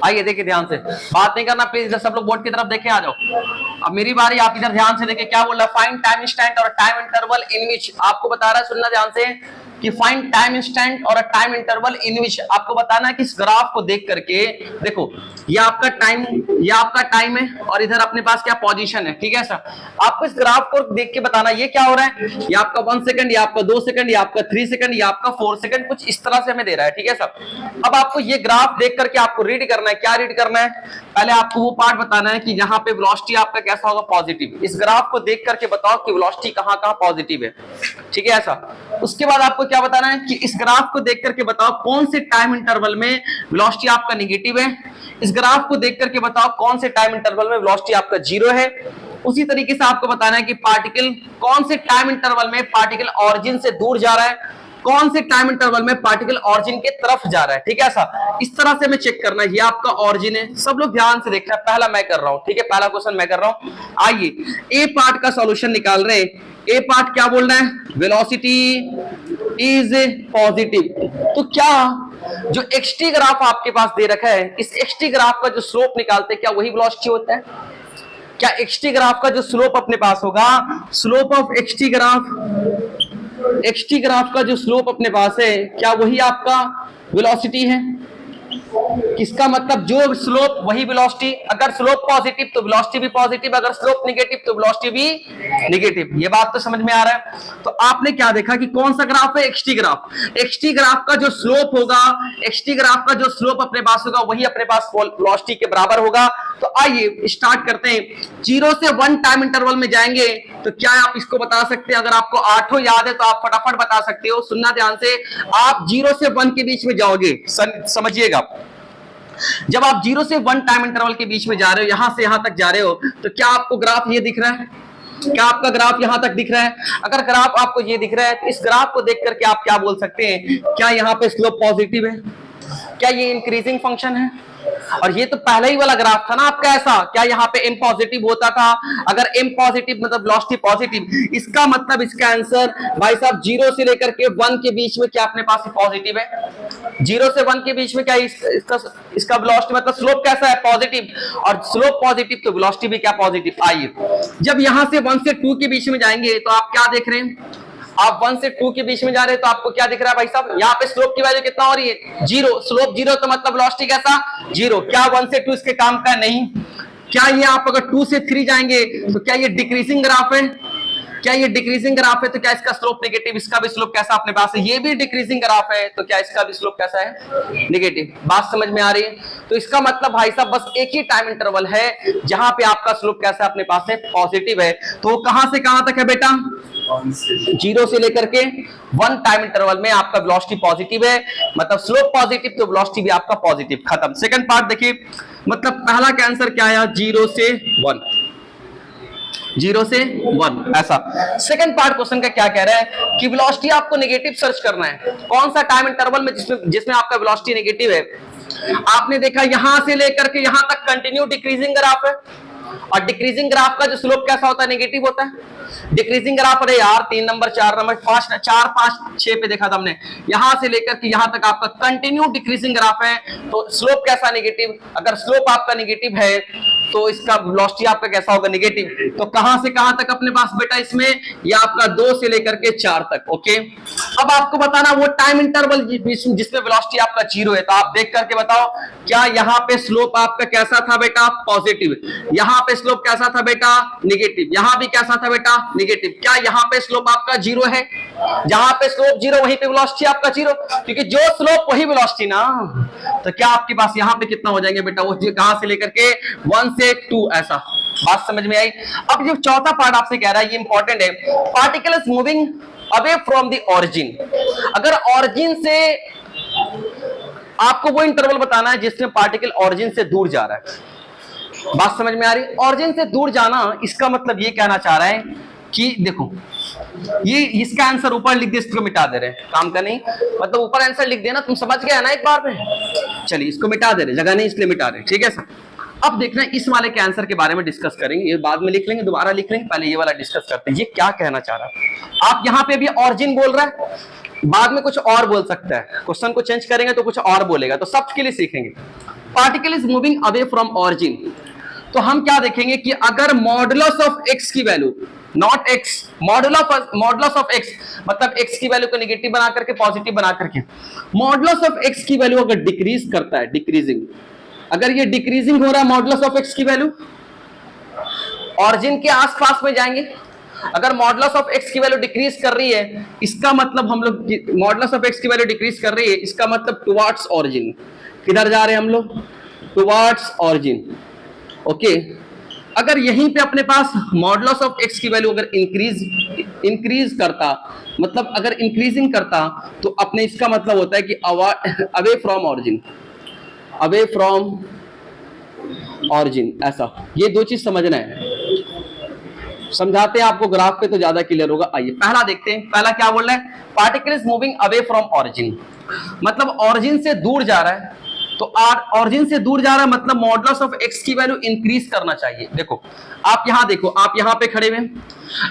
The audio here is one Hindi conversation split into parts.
आइए देखिए ध्यान से, बात नहीं करना प्लीज, सब लोग बोर्ड की तरफ देखे, आ जाओ। अब मेरी बारी, आप इधर ध्यान से देखिए क्या बोल रहा है। फाइंड टाइम इंस्टेंट और टाइम इंटरवल इन विच, आपको बता रहा है, सुनना ध्यान से, कि फाइंड टाइम इंस्टेंट और टाइम इंटरवल इन विच, आपको बताना है कि इस ग्राफ को देख करके, देखो ये आपका टाइम है और इधर अपने पास क्या पोजीशन है, ठीक है सर। आपको इस ग्राफ को देख के बताना ये क्या हो रहा है, ये आपका 1 सेकंड, ये आपका 2 सेकंड, ये आपका 3 सेकंड, ये आपका 4 सेकंड, कुछ इस तरह से हमें दे रहा है, ठीक है सर। अब आपको ये ग्राफ देख करके आपको रीड करना है, क्या रीड करना है, पहले आपको वो पार्ट बताना है कि यहाँ पे वेलोसिटी आपका कैसा होगा, पॉजिटिव। इस ग्राफ को देख करके बताओ कि वेलोसिटी कहाँ कहाँ पॉजिटिव है, ठीक है ऐसा। उसके बाद आपको क्या बताना है कि इस ग्राफ को देख करके बताओ कौन से टाइम इंटरवल में वेलोसिटी आपका नेगेटिव है। इस ग्राफ को देख करके बताओ कौन से टाइम इंटरवल में वेलोसिटी आपका 0 है। उसी तरीके से आपको बताना है कि पार्टिकल कौन से टाइम इंटरवल में पार्टिकल ऑरिजिन से दूर जा रहा है, कौन से टाइम इंटरवल में पार्टिकल ऑरिजिन के तरफ जा रहा है, ठीक है ऐसा। इस तरह से हमें चेक करना है। ये आपका ऑरिजिन है, सब लोग ध्यान से देखना, पहला मैं कर रहा हूं, ठीक है, पहला क्वेश्चन मैं कर रहा हूं। आइए ए पार्ट का सॉल्यूशन निकाल रहे हैं। ए पार्ट क्या बोल रहा है, वेलोसिटी इज पॉजिटिव। तो क्या जो एक्सटी ग्राफ आपके पास दे रखा है, इस एक्सटी ग्राफ का जो स्लोप निकालते हैं, क्या वही वेलोसिटी होता है? क्या एक्सटी ग्राफ का जो स्लोप अपने पास होगा, स्लोप ऑफ एक्सटी ग्राफ का जो स्लोप अपने पास है, क्या वही आपका वेलोसिटी है? किसका मतलब जो स्लोप वही वेलोसिटी, अगर स्लोप पॉजिटिव तो वेलोसिटी भी पॉजिटिव, अगर स्लोप नेगेटिव तो वेलोसिटी भी नेगेटिव। ये बात तो समझ में आ रहा है। तो आपने क्या देखा कि कौन सा ग्राफ है, एक्सटी ग्राफ। एक्सटी ग्राफ का जो स्लोप होगा, एक्सटी ग्राफ का जो स्लोप अपने पास होगा वही अपने पास वेलोसिटी के बराबर होगा। तो आइए स्टार्ट करते हैं। 0 से 1 टाइम इंटरवल में जाएंगे तो क्या आप इसको बता सकते हैं? अगर आपको 8 याद है तो आप फटाफट बता सकते हो। सुनना ध्यान से, आप 0 से 1 के बीच में जाओगे, समझिएगा। जब आप 0 से 1 टाइम इंटरवल के बीच में जा रहे हो, यहां से यहां तक जा रहे हो, तो क्या आपको ग्राफ ये दिख रहा है? क्या आपका ग्राफ यहां तक दिख रहा है? अगर ग्राफ आपको ये दिख रहा है तो इस ग्राफ को देख करके आप क्या बोल सकते हैं, क्या यहां पे स्लोप पॉजिटिव है? क्या ये इंक्रीजिंग फंक्शन है? और ये तो पहला ही वाला ग्राफ था ना आपका ऐसा, क्या यहाँ पे m पॉजिटिव होता था? अगर m पॉजिटिव मतलब वेलोसिटी पॉजिटिव, इसका मतलब इसका आंसर भाई साहब 0 से लेकर के 1 के बीच में क्या अपने पास पॉजिटिव है? 0 से 1 के बीच में क्या इसका वेलोसिटी मतलब स्लोप कैसा है? पॉजिटिव। और स्लोप पॉजिटिव तो वेलोसिटी भी क्या पॉजिटिव। आइए जब यहां से 1 से 2 के बीच में जाएंगे तो आप क्या देख रहे हैं? आप 1 से 2 के बीच में जा रहे हैं तो आपको क्या दिख रहा है भाई साहब? यहाँ पे स्लोप की वैल्यू कितना हो रही है? 0। स्लोप 0 तो मतलब वेलोसिटी कैसा? 0। क्या 1 से 2 इसके काम का नहीं? क्या ये आप अगर 2 से 3 जाएंगे तो क्या ये डिक्रीजिंग ग्राफ है? क्या ये डिक्रीजिंग ग्राफ है? तो क्या इसका स्लोप नेगेटिव, इसका भी स्लोप कैसा अपने पास है? ये भी डिक्रीजिंग ग्राफ है, तो क्या इसका भी स्लोप कैसा है? नेगेटिव। बात समझ में आ रही है? तो इसका मतलब भाई साहब बस एक ही टाइम इंटरवल है जहां पे आपका स्लोप कैसा अपने पास है? पॉजिटिव है। तो कहां से कहां तक है बेटा? 0 से लेकर के 1 टाइम इंटरवल में आपका वेलोसिटी पॉजिटिव है, मतलब स्लोप पॉजिटिव तो वेलोसिटी भी आपका पॉजिटिव। खत्म। सेकंड पार्ट देखिए, मतलब पहला का आंसर क्या आया? 0 से 1, 0 से 1 ऐसा। सेकंड पार्ट क्वेश्चन का क्या कह रहा है कि वेलोसिटी आपको नेगेटिव सर्च करना है। कौन सा टाइम इंटरवल में जिसमें आपका वेलोसिटी नेगेटिव है? आपने देखा यहां से लेकर के यहां तक कंटिन्यू डिक्रीजिंग ग्राफ है, और डिक्रीजिंग ग्राफ का जो स्लोप कैसा होता है? नेगेटिव होता है। डिक्रीजिंग ग्राफ, अरे यार 3 नंबर 4 नंबर 5 4 5 6 पे देखा था हमने, यहां से लेकर के यहां तक आपका कंटिन्यू डिक्रीजिंग ग्राफ है, तो स्लोप कैसा? नेगेटिव। अगर स्लोप आपका नेगेटिव है तो इसका वेलोसिटी आपका कैसा होगा? नेगेटिव। तो कहां से कहां तक अपने पास बेटा इसमें? ये आपका 2 से लेकर के 4 तक। ओके, अब आपको बताना वो टाइम इंटरवल जिसमें वेलोसिटी आपका 0 है। तो आप देख करके बताओ क्या यहाँ पे स्लोप आपका कैसा था बेटा? पॉजिटिव। यहाँ पे स्लोप कैसा था बेटा? नेगेटिव। यहाँ भी कैसा था बेटा? नेगेटिव। क्या यहाँ पे स्लोप आपका 0 है? जहां पे स्लोप 0 वहीं पे वेलोसिटी आपका 0, क्योंकि जो स्लोप वही वेलोसिटी ना। तो क्या आपके पास यहाँ पे कितना हो जाएंगे बेटा? वो कहां से लेकर के 1 से 2 ऐसा। बात समझ में आई? अब जो चौथा पार्ट आपसे कह रहा है ये इंपॉर्टेंट है, particle is moving away from the origin. अगर ऑरिजिन से आपको वो इंटरवल बताना है जिसमें पार्टिकल ऑरिजिन से दूर जा रहा है। बात समझ में आ रही? ऑरिजिन से दूर जाना, इसका मतलब ये कहना चाह रहा है कि देखो ये इसका आंसर ऊपर लिख दे, इसको मिटा दे रहे हैं, काम का नहीं, मतलब ऊपर आंसर लिख देना, तुम समझ गए ना एक बार में। चलिए इसको मिटा दे रहे, जगह नहीं इसलिए मिटा रहे, ठीक है सर। अब देखना इस वाले के आंसर के बारे में डिस्कस करेंगे, ये बाद में लिख लेंगे, दोबारा लिख लेंगे, पहले ये वाला डिस्कस करते हैं। ये क्या कहना चाह रहा है? आप यहाँ पे भी ऑरिजिन बोल रहा है, बाद में कुछ और बोल सकता है, क्वेश्चन को चेंज करेंगे तो कुछ और बोलेगा, तो सब के लिए सीखेंगे। Particle is moving away from origin, तो हम क्या देखेंगे कि अगर मॉडुलस ऑफ एक्स की value, not x, modulus of x मतलब एक्स की वैल्यू को नेगेटिव बना करके पॉजिटिव बना करके, मॉडुलस ऑफ एक्स की वैल्यू अगर डिक्रीज करता है, डिक्रीजिंग, अगर ये डिक्रीजिंग हो रहा है मॉडुलस ऑफ एक्स की वैल्यू, ऑरिजिन के आसपास में जाएंगे, अगर मॉडुलस ऑफ एक्स की वैल्यू डिक्रीज कर रही है, इसका मतलब हम लोग, मॉडुलस ऑफ एक्स की वैल्यू डिक्रीज कर रही है, इसका मतलब टुवर्ड्स ऑरिजिन, किधर जा रहे हैं हम लोग, टुवर्ड्स ऑरिजिन, ओके। अगर यहीं पे अपने पास मॉडुलस ऑफ एक्स की वैल्यू अगर इंक्रीज करता, मतलब अगर इंक्रीजिंग करता, तो अपने इसका मतलब होता है कि away from origin, away from origin, ऐसा, ये दो चीज समझना है, समझाते हैं आपको ग्राफ पे तो ज्यादा क्लियर होगा। आइए पहला देखते हैं, पहला क्या बोल रहा है, particle is moving away from origin, मतलब ऑरिजिन से दूर जा रहा है, तो ऑरिजिन से दूर जा रहा है मतलब मॉडुलस ऑफ एक्स की वैल्यू इंक्रीज करना चाहिए। देखो आप यहां देखो, आप यहां पे खड़े हुए,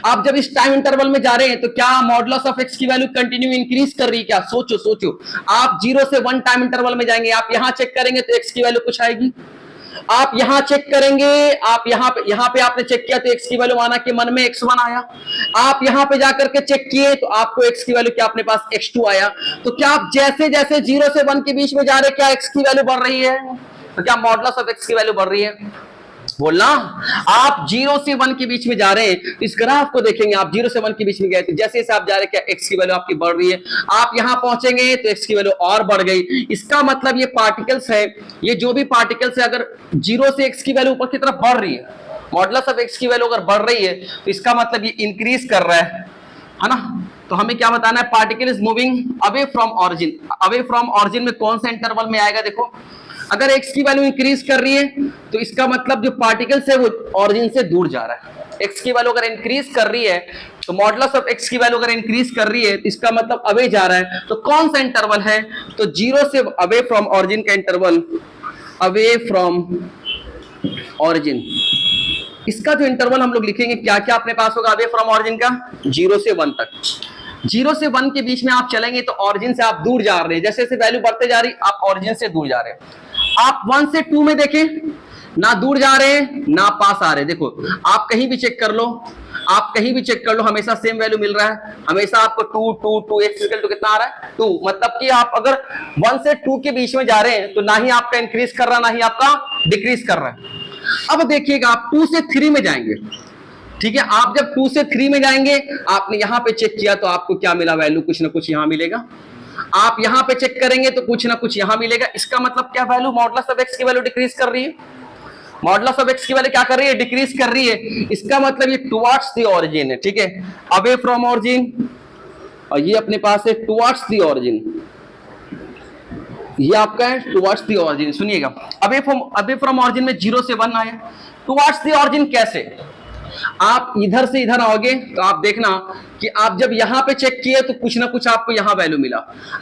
आप जब इस टाइम इंटरवल में जा रहे हैं तो क्या मॉडुलस ऑफ एक्स की वैल्यू कंटिन्यू इंक्रीज कर रही है क्या, सोचो सोचो, आप 0 से 1 टाइम इंटरवल में जाएंगे, आप यहां चेक करेंगे तो एक्स की वैल्यू कुछ आएगी, आप यहां चेक करेंगे, आप यहां पे आपने चेक किया तो एक्स की वैल्यू माना कि मन में x1 आया, आप यहां पे जाकर के चेक किए तो आपको एक्स की वैल्यू क्या अपने पास x2 आया, तो क्या आप जैसे जैसे 0 से 1 के बीच में जा रहे, क्या एक्स की वैल्यू बढ़ रही है, तो क्या मॉडुलस ऑफ एक्स की वैल्यू बढ़ रही है, बोलना। आप 0 से 1 के बीच में जा रहे हैं, इस ग्राफ को देखेंगे, आप 0 से 1 के बीच में गए तो जैसे जैसे आप जा रहे हैं क्या एक्स की वैल्यू आपकी बढ़ रही है, आप यहां पहुंचेंगे तो एक्स की वैल्यू और बढ़ गई, इसका मतलब ये पार्टिकल्स है, ये जो भी पार्टिकल्स है, अगर 0 से एक्स की वैल्यू ऊपर की तरफ बढ़ रही है, मॉडुलस ऑफ एक्स की वैल्यू अगर बढ़ रही है तो इसका मतलब ये इंक्रीज कर रहा है ना। तो हमें क्या बताना है, particle is moving away from origin, away from origin में कौन सा इंटरवल में आएगा, देखो अगर x की वैल्यू इंक्रीज कर रही है तो इसका मतलब जो पार्टिकल्स है वो ऑरिजिन से दूर जा रहा है, x की वैल्यू अगर इंक्रीज कर रही है तो मॉडुलस ऑफ x की वैल्यू अगर इंक्रीज कर रही है तो इसका मतलब अवे जा रहा है, तो कौन सा इंटरवल है, तो 0 से अवे फ्रॉम ऑरिजिन का इंटरवल, अवे फ्रॉम ऑरिजिन, इसका जो इंटरवल हम लोग लिखेंगे क्या क्या अपने पास होगा अवे फ्रॉम ऑरिजिन का, 0 से 1 तक, 0 से 1 के बीच में आप चलेंगे तो ऑरिजिन से आप दूर जा रहे हैं, जैसे जैसे वैल्यू बढ़ते जा रही आप ऑरिजिन से दूर जा रहे हैं। आप 1 से 2 में देखें, ना दूर जा रहे हैं ना पास आ रहे हैं, देखो आप कहीं भी चेक कर लो, आप कहीं भी चेक कर लो, हमेशा सेम वैल्यू मिल रहा है, हमेशा आपको 2 2 2 x इक्वल टू कितना आ रहा है 2, मतलब कि आप अगर 1 से 2 के बीच में जा रहे हैं तो ना ही आपका इंक्रीज कर रहा ना ही आपका डिक्रीज कर रहा है। अब देखिएगा आप 2 से 3 में जाएंगे, ठीक है, आप जब 2 से 3 में जाएंगे, आपने यहां पे चेक किया तो आपको क्या मिला, वैल्यू कुछ ना कुछ यहां मिलेगा, आप यहां पे चेक करेंगे तो कुछ ना कुछ यहां मिलेगा, इसका मतलब क्या, वैल्यू मॉडुलस ऑफ एक्स की वैल्यू डिक्रीज कर रही है, मॉडुलस ऑफ एक्स की वैल्यू क्या कर रही है, डिक्रीज कर रही है, इसका मतलब ये टुवर्ड्स द ऑरिजिन है, ठीक है, अवे फ्रॉम ऑरिजिन, और ये अपने पास है टुवर्ड्स द ऑरिजिन, ये आपका है टुवर्ड्स द ऑरिजिन। सुनिएगा, अवे फ्रॉम ऑरिजिन में 0 से 1 आया, टुवर्ड्स द ऑरिजिन कैसे, आप इधर से इधर आओगे तो आप देखना कि आप जब यहां पे चेक किए तो कुछ ना कुछ आपको यहां वैल्यू मिला,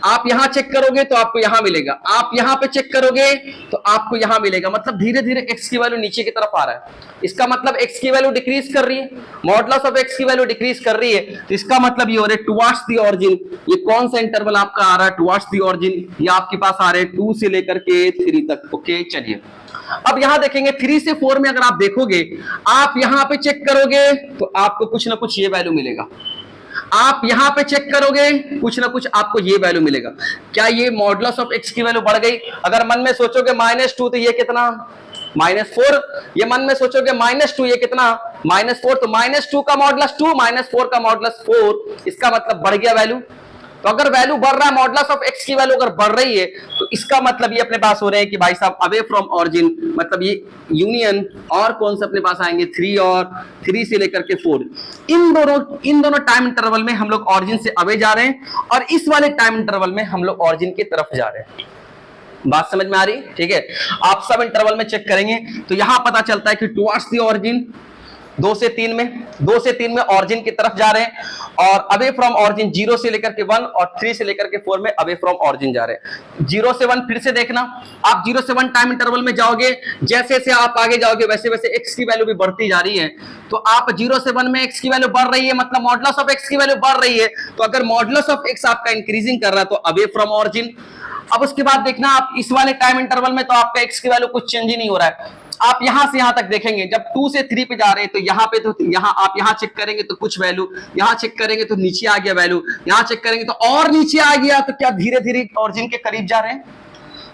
आप यहां चेक करोगे तो आपको यहां मिलेगा, आप यहां पे चेक करोगे तो आपको यहां मिलेगा, मतलब धीरे धीरे x की वैल्यू नीचे की तरफ आ रहा है, इसका मतलब x की वैल्यू डिक्रीज कर रही है, मॉडुलस ऑफ x की वैल्यू डिक्रीज कर रही है, तो इसका मतलब ये हो रहा है टुवर्ड्स द ऑरिजिन। ये कौन सा इंटरवल आपका आ रहा है टुवर्ड्स द ऑरिजिन, ये आपके पास आ रहे हैं 2 से लेकर के 3 तक, ओके। चलिए अब यहां देखेंगे 3 से 4 में अगर आप देखोगे, आप यहां पे चेक करोगे तो आपको कुछ ना कुछ ये वैल्यू मिलेगा, आप यहां पे चेक करोगे कुछ ना कुछ आपको ये वैल्यू मिलेगा, क्या ये मॉडुलस ऑफ एक्स की वैल्यू बढ़ गई, अगर मन में सोचोगे -2 तो ये कितना -4, ये मन में सोचोगे -2 ये कितना -4, तो -2 का मॉडुलस 2 -4 का मॉडुलस 4, इसका मतलब बढ़ गया वैल्यू। तो अगर वैल्यू बढ़ रहा है, मॉडुलस ऑफ एक्स की वैल्यू अगर बढ़ रही है तो इसका मतलब ये अपने पास हो रहे हैं कि भाई साहब अवे फ्रॉम ऑरिजिन, मतलब ये यूनियन, और कौन से अपने पास आएंगे 3 और 3 से लेकर के 4, इन दोनों टाइम इंटरवल में हम लोग ऑरिजिन से अवे जा रहे हैं, और इस वाले टाइम इंटरवल में हम लोग ऑरिजिन की तरफ जा रहे हैं। बात समझ में आ रही, ठीक है, आप सब इंटरवल में चेक करेंगे तो यहां पता चलता है कि टुवर्ड्स द ऑरिजिन 2 से 3 में, 2 से 3 में ऑरिजिन की तरफ जा रहे हैं, और अवे फ्रॉम ऑरिजिन 0 से लेकर के 1 और 3 से लेकर के 4 में अवे फ्रॉम ऑरिजिन जा रहे हैं। 0 से 1 फिर से देखना, आप 0 से 1 टाइम इंटरवल में जाओगे, जैसे जैसे आप आगे जाओगे वैसे वैसे x की वैल्यू भी बढ़ती जा रही है। तो आप 0 से 1 में x की वैल्यू बढ़ रही है, मतलब मॉडुलस ऑफ x की वैल्यू बढ़ रही है। तो अगर मॉडुलस ऑफ x आपका इंक्रीजिंग कर रहा है तो अवे फ्रॉम ऑरिजिन। अब उसके बाद देखना आप इस वाले टाइम इंटरवल में तो आपका x की वैल्यू कुछ चेंज ही नहीं हो रहा है। आप यहां से यहां तक देखेंगे, जब 2 से 3 पे जा रहे हैं तो यहां पे, तो यहां आप यहां चेक करेंगे तो कुछ वैल्यू, यहां चेक करेंगे तो नीचे आ गया वैल्यू, यहां चेक करेंगे तो और नीचे आ गया। तो क्या धीरे धीरे ऑरिजिन के करीब जा रहे हैं?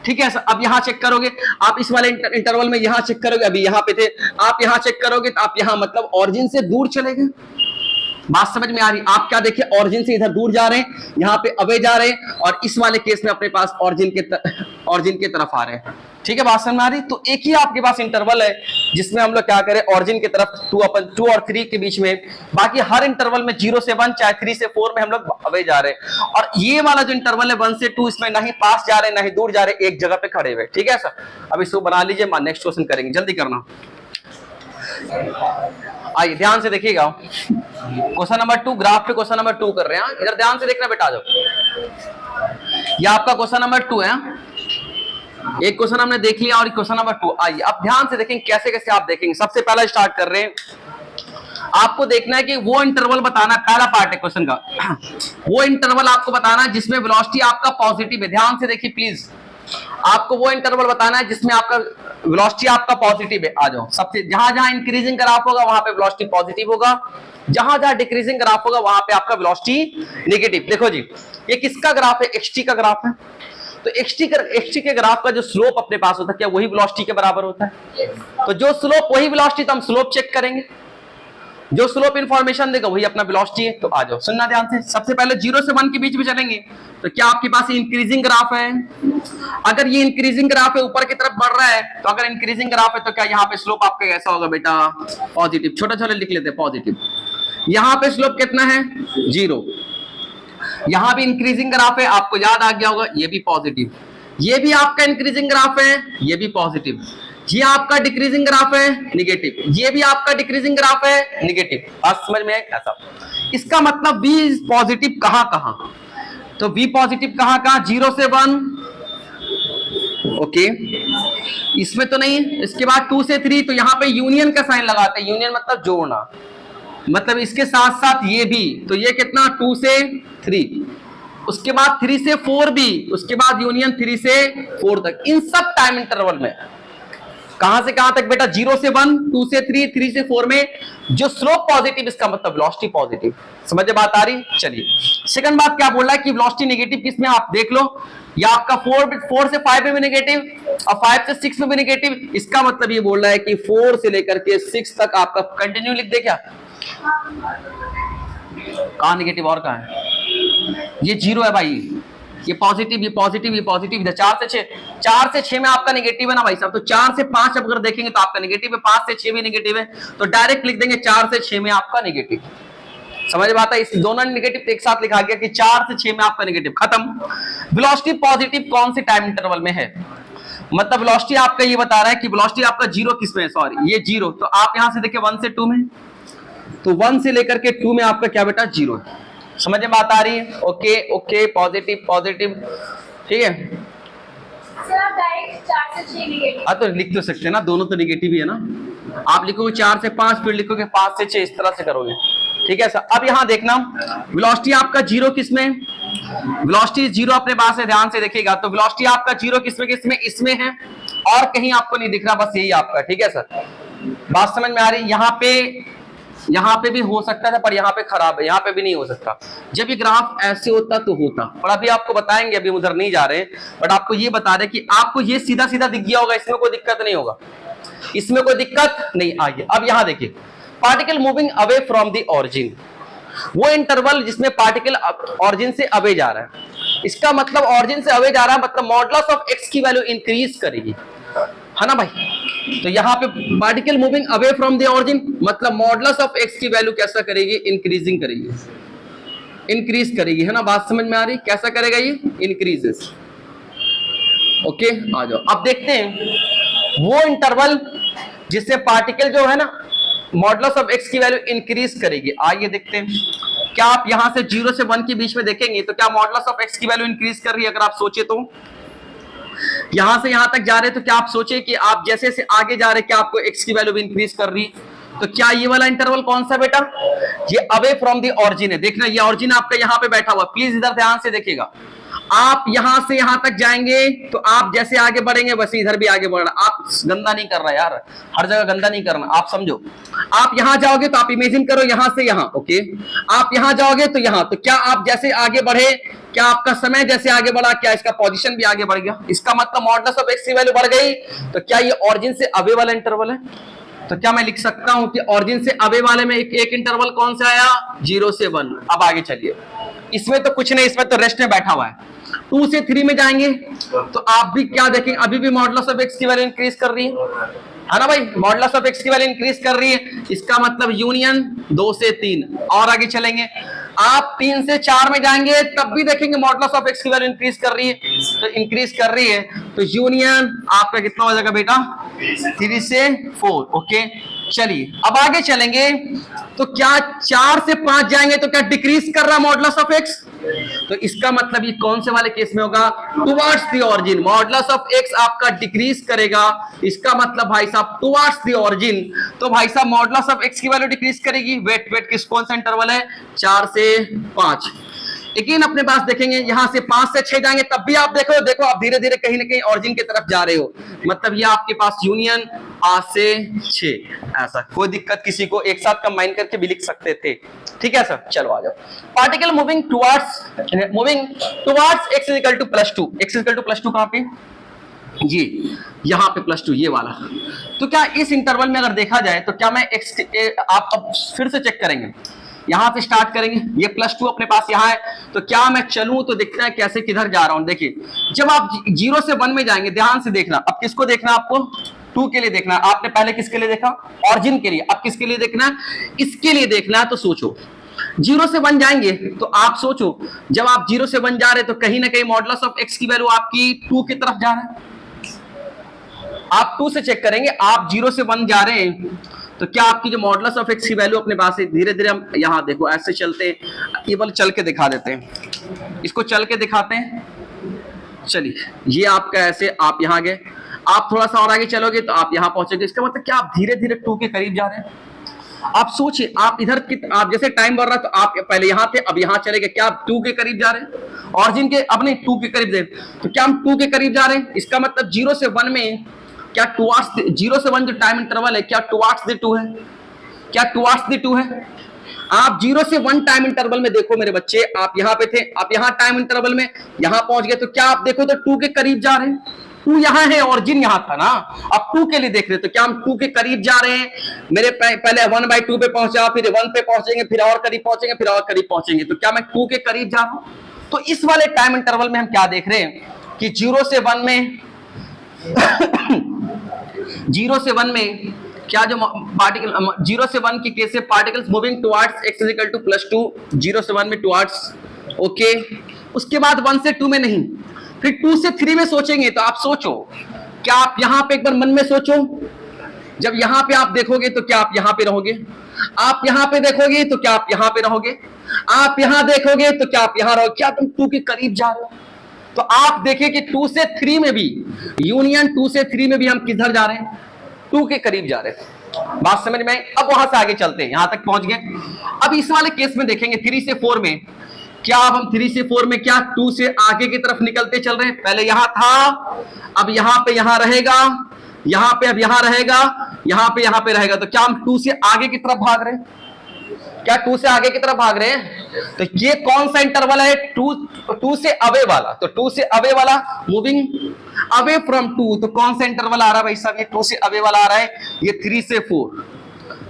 ठीक है। अब यहां चेक करोगे, आप इस वाले इंटरवल में यहां चेक करोगे, अभी यहां पे थे, आप यहां चेक करोगे तो आप यहां मतलब ऑरिजिन से दूर चले गए। बात समझ में आ रही? आप क्या देखिए, ऑरिजिन से इधर दूर जा रहे हैं, यहाँ पे अवे जा रहे हैं, और इस वाले केस में अपने पास ऑरिजिन के तरफ आ रहे हैं। ठीक है, बात समझ में आ रही? तो एक ही आपके पास इंटरवल है जिसमें हम लोग क्या करें, ऑरिजिन की तरफ 2 और 3 के बीच में, बाकी हर इंटरवल में 0 से 1 चाहे 3 से 4 में हम लोग अवे जा रहे हैं। और ये वाला जो इंटरवल है 1 से 2, इसमें ना ही पास जा रहे हैं ना ही दूर जा रहे हैं, एक जगह पे खड़े हुए। ठीक है सर, अब इसको बना लीजिए, नेक्स्ट क्वेश्चन करेंगे, जल्दी करना। आइए ध्यान से देखिएगा, क्वेश्चन नंबर 2, ग्राफ पे क्वेश्चन नंबर 2 कर रहे हैं। इधर ध्यान से देखना बेटा, जाओ, ये आपका क्वेश्चन नंबर 2 है। एक क्वेश्चन हमने देख लिया और क्वेश्चन नंबर 2। आइए अब ध्यान से देखेंगे कैसे कैसे आप देखेंगे। सबसे पहला स्टार्ट कर रहे हैं, आपको देखना है कि वो इंटरवल बताना, पहला पार्ट है क्वेश्चन का, वो इंटरवल आपको बताना है जिसमें वेलोसिटी आपका पॉजिटिव है। ध्यान से देखिए प्लीज, आपको वो इंटरवल बताना है जिसमें आपका वेलोसिटी आपका पॉजिटिव है। आ जाओ, सबसे जहां जहां इंक्रीजिंग ग्राफ होगा वहां पे वेलोसिटी पॉजिटिव होगा, जहां जहां डिक्रीजिंग ग्राफ होगा वहां पे आपका वेलोसिटी नेगेटिव। देखो जी, ये किसका ग्राफ है? एक्सटी का ग्राफ है। तो एक्सटी के ग्राफ का जो स्लोप अपने पास होता है, क्या वही वेलोसिटी के बराबर होता है? तो जो स्लोप वही वेलोसिटी, तो हम स्लोप चेक करेंगे, जो स्लोप इंफॉर्मेशन देगा वही अपना वेलोसिटी है। तो आ जाओ, सुनना ध्यान से, सबसे पहले 0 से 1 के बीच में चलेंगे। तो क्या आपके पास इंक्रीजिंग ग्राफ है? अगर ये इंक्रीजिंग ग्राफ है, ऊपर की तरफ बढ़ रहा है, तो अगर इंक्रीजिंग ग्राफ है तो क्या यहाँ पे स्लोप आपका कैसा होगा बेटा? पॉजिटिव। छोटा छोटा लिख लेते हैं, पॉजिटिव। यहाँ पे स्लोप कितना है? 0। यहाँ भी इंक्रीजिंग ग्राफ है, आपको याद आ गया होगा, ये भी पॉजिटिव। ये भी आपका इंक्रीजिंग ग्राफ है, ये भी पॉजिटिव। ये आपका डिक्रीजिंग ग्राफ है, नेगेटिव। ये भी आपका डिक्रीजिंग ग्राफ है, नेगेटिव। बात समझ में ऐसा? इसका मतलब V पॉजिटिव कहां कहां? तो V पॉजिटिव कहां कहां? 0 से 1, ओके, इसमें तो नहीं। इसके बाद 2 से 3, तो यहां पे यूनियन का साइन लगाते हैं, यूनियन मतलब जोड़ना, मतलब इसके साथ साथ ये भी। तो ये कितना? 2 से 3, उसके बाद 3 से 4 भी, उसके बाद यूनियन 3 से 4 तक। इन सब टाइम इंटरवल में कहां से कहां तक बेटा? 0 से 1, 2 से 3, 3 से 4 में जो स्लोप पॉजिटिव, इसका मतलब वेलोसिटी पॉजिटिव। समझ बात आ रही? चलिए, सेकंड बात क्या बोल रहा है कि वेलोसिटी नेगेटिव किसमें? आप देख लो, या आपका 4 से 5 में भी नेगेटिव और 5 से 6 में भी नेगेटिव। इसका मतलब ये बोल रहा है कि 4 से लेकर के 6 तक आपका कंटिन्यू लिख दे। क्या कहां नेगेटिव और कहां है? ये 0 है भाई, ये पॉजिटिव, ये पॉजिटिव, ये पॉजिटिव। इधर 4 से 6 में आपका नेगेटिव है ना भाई साहब। तो 4 से 5 अगर देखेंगे तो आपका नेगेटिव है, 5 से 6 भी नेगेटिव है, तो डायरेक्ट लिख देंगे 4 से 6 में आपका नेगेटिव। समझ में आता है? इस दोनों नेगेटिव एक साथ लिखा गया कि 4 से 6 में आपका नेगेटिव, खत्म। वेलोसिटी पॉजिटिव कौन से टाइम इंटरवल में है? मतलब वेलोसिटी आपका ये बता रहा है कि वेलोसिटी आपका 0 किसमें है? सॉरी, ये 0। तो आप यहां से देखिए 1 से 2 में, तो 1 से लेकर के 2 में आपका क्या बेटा? 0 है। समझ में बात आ रही है? ओके ओके, पॉजिटिव पॉजिटिव, ठीक है। सर आप डायरेक्ट 4 से 6 नेगेटिव, हाँ तो लिख तो सकते हैं ना, दोनों तो नेगेटिव ही है ना। आप लिखोगे 4 से 5, फिर लिखोगे 5 से 6, इस तरह से करोगे। ठीक है सर। अब यहां देखना, वेलोसिटी आपका 0 किसमें? वेलोसिटी 0 अपने पास है, ध्यान से देखिएगा। तो वेलोसिटी आपका 0 किसमें किसमें? इसमें है, और कहीं आपको नहीं दिख रहा, बस यही आपका। ठीक है सर, बात समझ में आ रही? यहाँ पे भी हो सकता था, पर यहाँ पे खराब है, यहाँ पे भी नहीं हो सकता। जब ये ग्राफ ऐसे होता तो होता, पर अभी आपको बताएंगे, अभी उधर नहीं जा रहे, बट आपको ये बता रहे कि आपको ये सीधा सीधा दिख गया होगा, इसमें कोई दिक्कत नहीं होगा, इसमें कोई दिक्कत नहीं। आइए अब यहाँ देखिए, particle moving away from the origin, वो इंटरवल जिसमें पार्टिकल ऑरिजिन से अवे जा रहा है। इसका मतलब ऑरिजिन से अवे जा रहा है, मतलब मॉडुलस ऑफ एक्स की वैल्यू इंक्रीज करेगी, है ना भाई? तो यहाँ पे particle moving away from the origin, मतलब मॉडुलस ऑफ एक्स की वैल्यू कैसा करेगी? इंक्रीजिंग करेगी, इंक्रीज करेगी, है ना? बात समझ में आ रही? कैसा करेगा ये? इंक्रीजेस। ओके, आ जाओ। अब देखते हैं वो इंटरवल जिससे पार्टिकल जो है ना मॉडुलस ऑफ एक्स की वैल्यू इंक्रीज करेगी। आइए देखते हैं, क्या आप यहां से 0 से 1 के बीच में देखेंगे तो क्या मॉडुलस ऑफ एक्स की वैल्यू इंक्रीज कर रही है? अगर आप सोचे तो यहां से यहां तक जा रहे हैं तो क्या आप सोचे कि आप जैसे जैसे आगे जा रहे हैं क्या आपको एक्स की वैल्यू भी इंक्रीज कर रही है? तो क्या ये वाला इंटरवल कौन सा बेटा? ये अवे फ्रॉम द ऑरिजिन है। देखना ये ऑरिजिन आपका यहां पे बैठा हुआ, प्लीज इधर ध्यान से देखिएगा। आप यहां से यहां तक जाएंगे तो आप जैसे आगे बढ़ेंगे वैसे इधर भी आगे बढ़ना। आप गंदा नहीं कर रहा यार, हर जगह गंदा नहीं करना, आप समझो। आप यहां जाओगे तो आप इमेजिन करो यहां से यहां, ओके। आप यहां जाओगे तो यहां, तो क्या आप जैसे आगे बढ़े, क्या आपका समय जैसे आगे बढ़ा, क्या इसका पोजीशन भी आगे बढ़ गया? इसका मतलब मॉडुलस ऑफ एक्स की वैल्यू बढ़ गई। तो क्या ये ऑरिजिन से अवे वाला इंटरवल है? तो क्या मैं लिख सकता हूं कि ऑरिजिन से अवे वाले में एक इंटरवल कौन सा आया? 0 से 1। अब आगे चलिए, इसमें तो कुछ नहीं, इसमें तो रेस्ट में बैठा हुआ है। 2 से 3 में जाएंगे तो आप भी क्या देखेंगे, अभी भी मॉडुलस ऑफ एक्स की वैल्यू इंक्रीज कर रही है ना भाई? मॉडुलस ऑफ एक्स की वैल्यू इंक्रीज कर रही है, इसका मतलब यूनियन 2 से 3। और आगे चलेंगे, आप 3 से 4 में जाएंगे तब भी देखेंगे मॉडुलस ऑफ एक्स की वैल्यू इंक्रीज कर रही है। तो इंक्रीज कर रही है तो यूनियन आपका कितना हो जाएगा बेटा? 3 से 4। ओके चलिए अब आगे चलेंगे, तो क्या 4 से 5 जाएंगे तो क्या डिक्रीज कर रहा मॉडुलस ऑफ एक्स? तो इसका मतलब ये कौन से वाले केस में होगा? Towards the origin. Modulus of x आपका डिक्रीज करेगा, इसका मतलब भाई साहब टुवर्ड्स द ऑरिजिन। तो भाई साहब मॉडुलस ऑफ एक्स की वैल्यू डिक्रीज करेगी। वेट वेट, किस कौन सा इंटरवल है? 4 से 5। लेकिन अपने पास देखेंगे यहां से 5 से 6 जाएंगे तब भी आप देखो आप धीरे धीरे कहीं ना कहीं ऑरिजिन की तरफ जा रहे हो। मतलब ये आपके पास यूनियन 5 से 6, ऐसा कोई दिक्कत किसी को एक साथ कंबाइन करके भी लिख सकते थे। ठीक है सर, चलो आ जाओ। Particle moving towards x is equal to +2। x is equal to +2 कहां पे? जी यहां पे +2, ये वाला। तो क्या इस इंटरवल में अगर देखा जाए तो क्या मैं x आप अब फिर से चेक करेंगे, यहां से स्टार्ट करेंगे, ये +2 अपने पास यहां है। तो क्या मैं चलूं तो दिखता है कैसे किधर जा रहा हूं। देखिए जब आप 0 से 1 में जाएंगे, ध्यान से देखना, अब किसको देखना आपको? 2 के लिए देखना। आपने पहले किसके लिए देखा? ऑरिजिन के लिए। अब किसके लिए देखना? इसके लिए देखना है। तो सोचो 0 से 1 जाएंगे तो आप सोचो जब आप 0 से 1 जा रहे हैं तो कहीं ना कहीं मॉडुलस ऑफ एक्स की वैल्यू आपकी 2 की तरफ जा रहा है। आप 2 से चेक करेंगे, आप 0 से 1 जा रहे हैं तो क्या आपकी जो मॉडुलस ऑफ एक्स की वैल्यू अपने पास है, धीरे धीरे हम यहां देखो ऐसे चलते हैं, ये बल चल के दिखा देते हैं, इसको चल के दिखाते हैं। चलिए ये आपका ऐसे, आप यहां गए, आप थोड़ा सा और आगे चलोगे तो आप यहां पहुंचोगे। इसका मतलब क्या आप धीरे धीरे 2 के करीब जा रहे हैं। आप सोचिए आप इधर आप जैसे टाइम बढ़ रहा है तो आप पहले यहां थे अब यहां चले गए, क्या आप 2 के करीब जा रहे हैं? ऑरिजिन के अब नहीं 2 के करीब, तो क्या हम 2 के करीब जा रहे हैं? इसका मतलब 0 से 1 में क्या टुवर्ड्स 0 से 1 जो टाइम इंटरवल है क्या टुवर्ड्स द 2 है? क्या टुवर्ड्स द 2 है? आप 0 से 1 टाइम इंटरवल में देखो मेरे बच्चे, आप यहां पे थे, आप यहां टाइम इंटरवल में यहां पहुंच गए तो क्या आप देखो तो 2 के करीब जा रहे हैं। 2 यहां है, ऑरिजिन यहां था ना, अब 2 के लिए देख रहे तो क्या हम 2 के करीब जा रहे हैं? मेरे पहले 1/2 पे पहुंचा, फिर 1 पे पहुंचेंगे, फिर और करीब पहुंचेंगे, फिर और करीब पहुंचेंगे, तो क्या मैं 2 के करीब जा रहा हूं? तो इस वाले टाइम इंटरवल में हम क्या देख रहे हैं कि 0 से 1 में 0 से 1 में क्या जो पार्टिकल 0 से 1 की केस से particles moving towards x is equal to +2, 0 से 1 में टुवर्ड्स, ओके। उसके बाद 1 से 2 में नहीं, फिर 2 से 3 में सोचेंगे तो आप सोचो, क्या आप यहां पे एक बार मन में सोचो, जब यहां पे आप देखोगे तो क्या आप यहां पे रहोगे? आप यहां पे देखोगे तो क्या आप यहां पे रहोगे? आप यहां देखोगे तो क्या आप यहां रहोगे? क्या तुम 2 के करीब जा रहे हो? तो आप देखिए कि 2 से 3 में भी, यूनियन 2 से 3 में भी हम किधर जा रहे हैं? 2 के करीब जा रहे हैं। बात समझ में आई? अब वहां से आगे चलते हैं, यहां तक पहुंच गए। अब इस वाले केस में देखेंगे 3 से 4 में, क्या अब हम 3 से 4 में क्या 2 से आगे की तरफ निकलते चल रहे हैं? पहले यहां था, अब यहां पे यहां रहेगा, यहां पे अब यहां रहेगा, यहां पे रहेगा, तो क्या हम 2 से आगे की तरफ भाग रहे हैं? क्या 2 से आगे की तरफ भाग रहे हैं? तो ये कौन सा इंटरवल है? 2 से अवे वाला। तो 2 से अवे वाला मूविंग अवे फ्रॉम 2, तो कौन सा इंटरवल आ रहा है भाई साहब? ये 2 से अवे वाला आ रहा है, ये 3 से 4।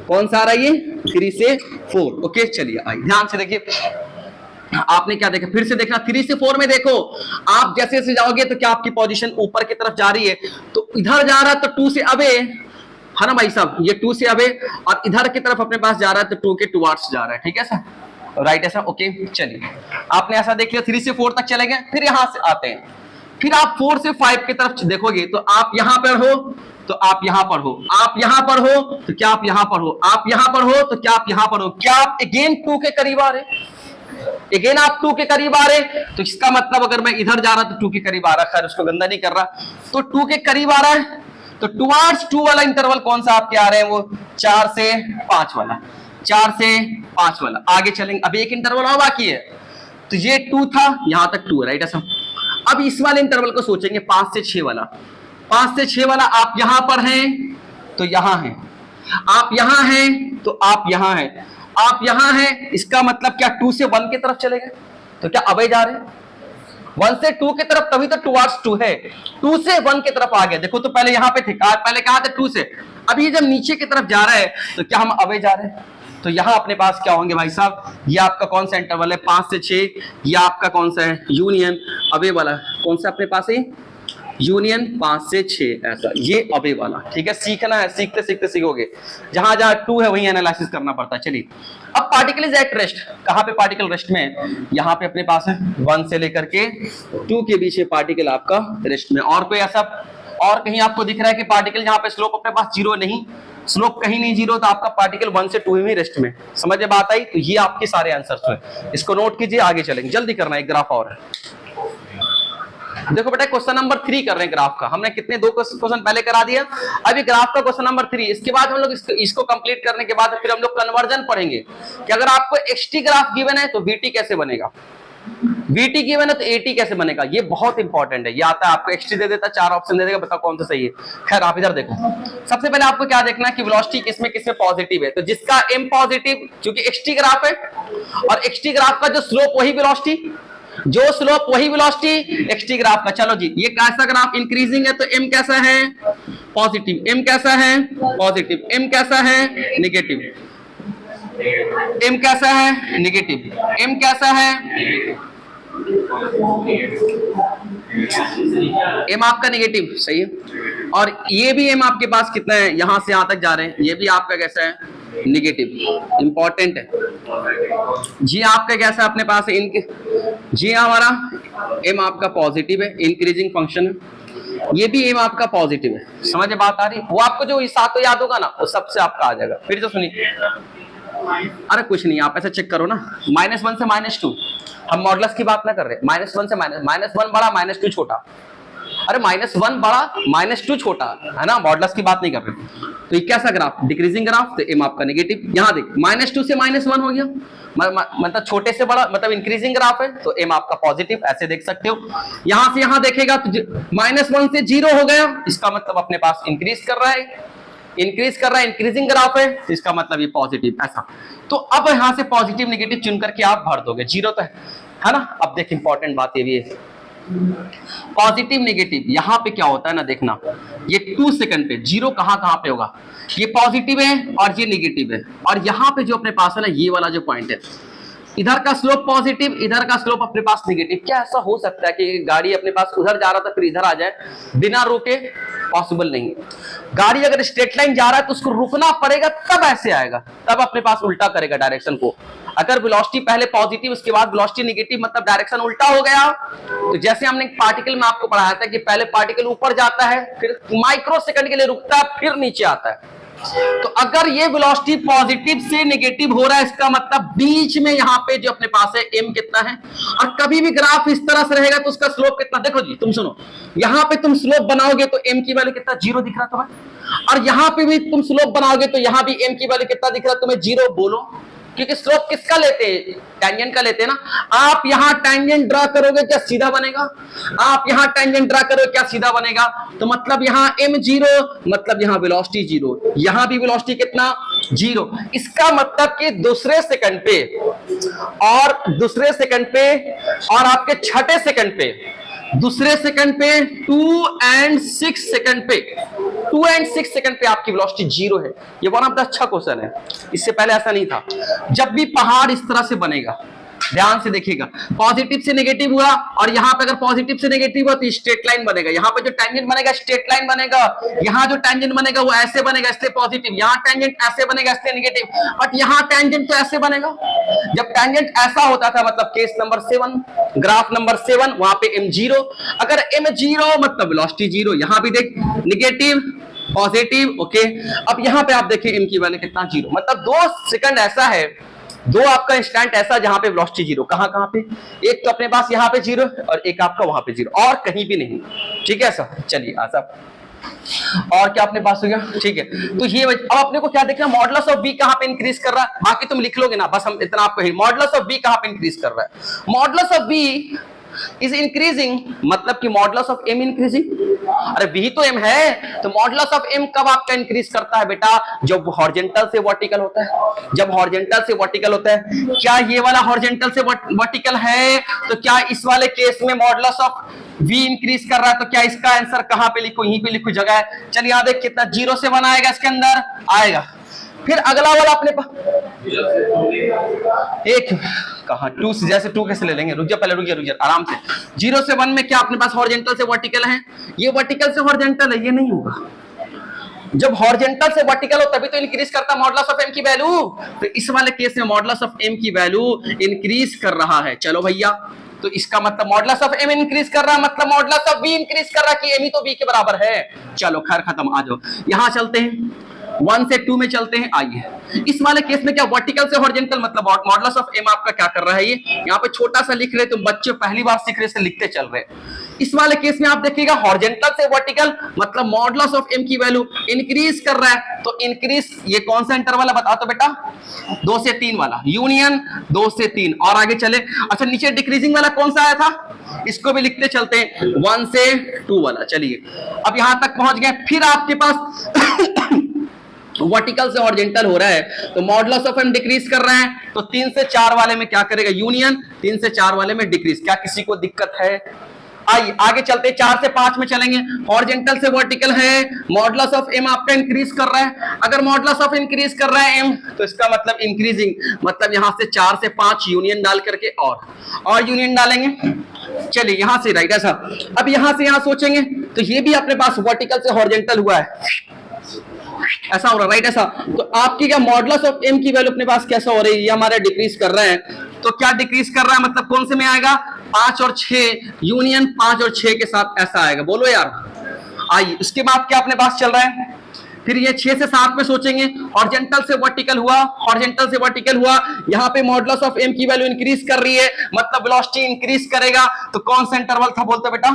कौन सा आ रहा है ये? 3 से 4। ओके चलिए आइए ध्यान से देखिए, आपने क्या देखा, फिर से देखना 3 से 4 में देखो, आप जैसे जैसे जाओगे तो क्या आपकी पोजीशन ऊपर की तरफ जा रही है, तो इधर जा रहा है तो 2 से अवे है ना भाई साहब, ये 2 से अवे, और इधर की तरफ अपने पास जा रहा है तो 2 के टुवर्ड्स जा रहा है। ठीक है सर, राइट है सर, ओके चलिए आपने ऐसा देख लिया, 3 से 4 तक चले गए। फिर यहां से आते हैं, फिर आप 4 से 5 की तरफ देखोगे तो आप यहां पर हो, तो आप यहां पर हो, आप यहां पर हो तो क्या आप यहां पर हो, आप यहां पर हो तो क्या आप यहां पर हो, क्या आप अगेन 2 के करीब आ रहे, अगेन आप 2 के करीब आ रहे, तो इसका मतलब अगर मैं इधर जा रहा तो 2 के करीब आ रहा, खैर उसको गंदा नहीं कर रहा, तो 2 के करीब आ रहा है, तो टुवर्ड्स 2 वाला इंटरवल कौन सा आपके आ रहे हैं, वो 4 से 5 वाला, 4 से 5 वाला। आगे चलेंगे, अभी एक इंटरवल और बाकी है, तो ये 2 था, यहां तक 2 है, राइट ऐसा। अब इस वाले इंटरवल को सोचेंगे 5 से 6 वाला, 5 से 6 वाला, आप यहां पर हैं तो यहां हैं, आप यहां हैं तो आप यहां हैं, आप यहां हैं, इसका मतलब क्या 2 से 1 की तरफ चले गए, तो क्या अबे जा रहे हैं 1 से 2 की तरफ, तभी तो टुवर्ड्स 2 है, 2 से 1 की तरफ आ गया। देखो तो पहले यहां पे थे, पहले कहां थे 2 से, अब ये जब नीचे की तरफ जा रहा है तो क्या हम अबे जा रहे हैं, तो यहां अपने पास क्या होंगे भाई साहब, ये आपका कौन सा इंटरवल है 5 से 6, ये आपका कौन सा है यूनियन अबे वाला, कौन सा अपने पास है यूनियन 5 से 6, ऐसा ये अबे वाला, ठीक है। सीखना है, सीखते सीखते सीखोगे, जहां जहां 2 है वहीं एनालिसिस करना पड़ता है। चलिए अब पार्टिकल इज एट रेस्ट, कहां पे पार्टिकल रेस्ट में है, यहां पे अपने पास है 1 से लेकर के 2 के बीच में पार्टिकल आपका रेस्ट में। और कोई ऐसा और कहीं आपको दिख रहा है कि पार्टिकल जहां पे स्लोप अपने पास 0 नहीं, स्लोप कहीं नहीं 0, तो आपका पार्टिकल 1 से 2 में रेस्ट में, समझ में बात आई। तो ये आपके सारे आंसर्स हुए, इसको नोट कीजिए, आगे चलेंगे, जल्दी करना, एक ग्राफ और है। देखो बेटा क्वेश्चन नंबर 3 कर रहे हैं ग्राफ का, हमने कितने 2 क्वेश्चन पहले करा दिया, अभी ग्राफ का क्वेश्चन नंबर 3, इसके बाद हम लोग इसको कंप्लीट करने के बाद फिर हम लोग कन्वर्जन पढ़ेंगे कि अगर आपको एक्सटी ग्राफ गिवन है तो वीटी कैसे बनेगा, वीटी गिवन है तो एटी कैसे बनेगा, ये बहुत इंपॉर्टेंट है। ये आता है आपको एक्सटी दे देता, 4 ऑप्शन दे देगा, बताओ कौन सा सही है। खैर आप इधर देखो, सबसे पहले आपको क्या देखना है कि वेलोसिटी किसमें किसमें पॉजिटिव है, तो जिसका एम पॉजिटिव, क्योंकि एक्सटी ग्राफ है और एक्सटी ग्राफ का जो स्लोप वही वेलोसिटी, जो स्लोप वही वेलोसिटी एक्सटी ग्राफ का। चलो जी, ये कैसा ग्राफ इंक्रीजिंग है तो एम कैसा है पॉजिटिव, एम कैसा है पॉजिटिव, एम कैसा है नेगेटिव, एम कैसा है नेगेटिव, एम कैसा है, एम आपका नेगेटिव, सही है। और ये भी एम आपके पास कितना है, यहां से यहां तक जा रहे हैं, ये भी आपका कैसा है नेगेटिव, इंपॉर्टेंट है। जी आपका कैसा अपने पास है, इनके जी हमारा एम आपका पॉजिटिव है, इंक्रीजिंग फंक्शन है, ये भी एम आपका पॉजिटिव है, समझ में बात आ रही है। वो आपको जो सातों याद होगा ना, वो सबसे आपका आ जाएगा। फिर जो सुनिए, अरे कुछ नहीं, आप ऐसा चेक करो ना, -1 से -2, हम मॉडुलस की बात ना कर रहे, -1 से -1 बड़ा -2 छोटा, अरे -1 बड़ा -2 छोटा है ना, मॉडुलस की बात नहीं कर रहे। तो ये कैसा ग्राफ, डिक्रीजिंग ग्राफ, तो एम आपका नेगेटिव। यहाँ देख -2 से -1 हो गया, मतलब छोटे से बड़ा, मतलब इंक्रीजिंग ग्राफ है, तो एम आपका पॉजिटिव, ऐसे देख सकते हो। यहां से यहां देखेगा तो -1 से 0 हो गया, इसका मतलब अपने पास इंक्रीज कर रहा है, इंक्रीज कर रहा है, इंक्रीजिंग ग्राफ है, तो इसका मतलब ये पॉजिटिव, ऐसा। तो अब यहां से पॉजिटिव नेगेटिव चुन करके आप भर दोगे, 0 तो है ना। अब देख इंपॉर्टेंट बात ये भी है, पॉजिटिव नेगेटिव, यहां पे क्या होता है ना, देखना ये 2 सेकंड पे 0 कहां पे होगा, ये पॉजिटिव है और ये नेगेटिव है, और यहां पे जो अपने पास है ना, ये वाला जो पॉइंट है, इधर का स्लोप पॉजिटिव, इधर का स्लोप अपने पास नेगेटिव। क्या ऐसा हो सकता है कि गाड़ी अपने पास उधर जा रहा था फिर इधर आ जाए बिना रुके, पॉसिबल नहीं है। गाड़ी अगर स्ट्रेट लाइन जा रहा है तो उसको रुकना पड़ेगा, तब ऐसे आएगा, तब अपने पास उल्टा करेगा डायरेक्शन को। अगर वेलोसिटी पहले पॉजिटिव उसके बाद वेलोसिटी नेगेटिव, मतलब डायरेक्शन उल्टा हो गया। तो जैसे हमने पार्टिकल में आपको पढ़ाया था कि पहले पार्टिकल ऊपर जाता है, फिर माइक्रो सेकंड के लिए रुकता है, फिर नीचे आता है। तो अगर ये वेलोसिटी पॉजिटिव से नेगेटिव हो रहा है, इसका मतलब बीच में यहाँ पे जो अपने पास है एम कितना है, और कभी भी ग्राफ इस तरह से रहेगा तो उसका स्लोप कितना, देखो जी तुम सुनो, यहाँ पे तुम स्लोप बनाओगे तो एम की वैल्यू कितना 0 दिख रहा तुम्हें, और यहाँ पे भी तुम स्लोप बनाओगे तो यहाँ भी एम की वैल्यू कितना दिख रहा तुम्हें 0। बोलो, क्योंकि स्लोप किसका लेते हैं, टेंजेंट का लेते हैं ना। आप यहां टेंजेंट ड्रा करोगे क्या सीधा बनेगा, आप यहां टेंजेंट ड्रा करोगे क्या सीधा बनेगा, तो मतलब यहां m 0, मतलब यहां वेलोसिटी 0, यहां भी वेलोसिटी कितना 0। इसका मतलब कि दूसरे सेकंड पे और आपके छठे सेकंड पे, दूसरे सेकंड पे 2 और 6 सेकंड पे, 2 और 6 सेकंड पे आपकी वेलोसिटी 0 है। ये वन ऑफ द अच्छा क्वेश्चन है, इससे पहले ऐसा नहीं था। जब भी पहाड़ इस तरह से बनेगा, ध्यान से देखिएगा, पॉजिटिव से नेगेटिव हुआ, और यहाँ पे अगर पॉजिटिव से नेगेटिव हुआ तो स्ट्रेट लाइन बनेगा, यहाँ पे जो टेंजेंट बनेगा स्ट्रेट लाइन बनेगा, यहाँ जो टेंजेंट बनेगा वो ऐसे बनेगा इसलिए पॉजिटिव, यहाँ टेंजेंट ऐसे बनेगा इसलिए नेगेटिव, बट यहाँ टेंजेंट तो ऐसे बनेगा। जब टेंजेंट ऐसा होता था मतलब केस नंबर 7, ग्राफ नंबर 7, वहां पे m 0, अगर m 0 मतलब वेलोसिटी 0, यहाँ भी देख नेगेटिव पॉजिटिव, ओके। अब यहाँ पे आप देखिए m की वैल्यू कितना, 0, मतलब 2 सेकंड ऐसा है, 2 आपका इंस्टेंट ऐसा जहां पे वेलोसिटी 0, कहां पे, एक तो अपने पास यहाँ पे 0 और एक आपका वहां पे 0, और कहीं भी नहीं, ठीक है सर। चलिए आशा, और क्या अपने पास हो गया, ठीक है। तो ये अब अपने को क्या देखना, मॉडुलस ऑफ बी कहां पे इंक्रीज कर रहा है, बाकी तुम लिख लोगे ना, बस हम इतना आपको, मॉडुलस ऑफ बी कहां पे इंक्रीज कर रहा है, modulus of B is increasing, मतलब कि मॉडुलस ऑफ एम इंक्रीजिंग। अरे बी तो एम है, तो मॉडुलस ऑफ एम कब आपका इंक्रीज करता है बेटा, जब हॉरिजॉन्टल से वर्टिकल होता है, जब हॉरिजॉन्टल से वर्टिकल होता है। क्या ये वाला हॉरिजॉन्टल से वर्टिकल है, तो क्या इस वाले केस में मॉडुलस ऑफ v इंक्रीज कर रहा है, तो क्या इसका आंसर कहां पे लिखो, यहीं पे लिखो, जगह है। चलिए यहां देख कितना, 0 से 1 आएगा, इसके अंदर आएगा। फिर अगला वाला अपने पास एक कहा 2 से, जैसे 2 कैसे ले लेंगे, रुक जा पहले, रुक जा आराम से। 0 से 1 में क्या अपने पास हॉरिजॉन्टल से वर्टिकल है, ये वर्टिकल से हॉरिजॉन्टल है, ये नहीं होगा। जब हॉरिजॉन्टल से वर्टिकल हो तभी तो इंक्रीज करता मॉडुलस ऑफ एम की वैल्यू, तो इस वाले केस में मॉडुलस ऑफ एम की वैल्यू इंक्रीज कर रहा है। चलो भैया, तो इसका मतलब मॉडुलस ऑफ एम इंक्रीज कर रहा है, मतलब मॉडुलस ऑफ बी इंक्रीज कर रहा है, कि एम ही तो बी के बराबर है। चलो खैर खत्म, आ जाओ यहां चलते हैं, 1 से 2 में चलते हैं। आइए इस वाले केस में क्या, वर्टिकल से हॉरिजॉन्टल, मतलब मॉडुलस ऑफ एम आपका क्या कर रहा है, ये यहाँ पे छोटा सा लिख रहे, तो बच्चे पहली बार सीख रहे से लिखते चल रहे। इस वाले केस में आप देखिएगा हॉरिजॉन्टल से वर्टिकल, मतलब मॉडुलस ऑफ एम की वैल्यू इंक्रीज कर रहा है, तो इंक्रीज ये कौन सा इंटरवल है बता तो बेटा, 2 से 3 वाला, यूनियन 2 से 3। और आगे चले, अच्छा नीचे डिक्रीजिंग वाला कौन सा आया था, इसको भी लिखते चलते हैं, 1 से 2 वाला। चलिए अब यहां तक पहुंच गए। फिर आपके पास वर्टिकल से हॉरिजॉन्टल हो रहा है, तो मॉडुलस ऑफ एम डिक्रीज कर रहा है, तो 3 से 4 वाले में क्या करेगा, यूनियन, 3 से 4 वाले में डिक्रीज। क्या किसी को दिक्कत है? आइए आगे चलते, 4 से 5 में चलेंगे। हॉरिजॉन्टल से वर्टिकल है, मॉडुलस ऑफ एम आपका इंक्रीज कर रहा है। अगर मॉडुलस ऑफ इंक्रीज कर रहा है एम, तो इसका मतलब इंक्रीजिंग, मतलब यहां से 4 से 5 यूनियन डाल करके और यूनियन डालेंगे। चलिए यहां से राइट ऐसा, अब यहां से यहां सोचेंगे, तो ये भी अपने पास वर्टिकल से हॉरिजॉन्टल हुआ है, ऐसा हो रहा है राइट ऐसा। तो आपकी क्या मॉडुलस ऑफ एम की वैल्यू अपने पास कैसा हो रही है, ये हमारा डिक्रीज कर रहा है। तो क्या डिक्रीज कर रहा है, मतलब कौन से में आएगा, 5 और 6 यूनियन, 5 और 6 के साथ ऐसा आएगा, बोलो यार। आइए उसके बाद क्या अपने पास चल रहा है, फिर ये 6 से 7 में सोचेंगे, हॉरिजॉन्टल से वर्टिकल हुआ, हॉरिजॉन्टल से वर्टिकल हुआ, यहाँ पे मॉडुलस ऑफ एम की वैल्यू इंक्रीज कर रही है, मतलब वेलोसिटी इंक्रीज करेगा। तो कौन सा इंटरवल था बोलते बेटा,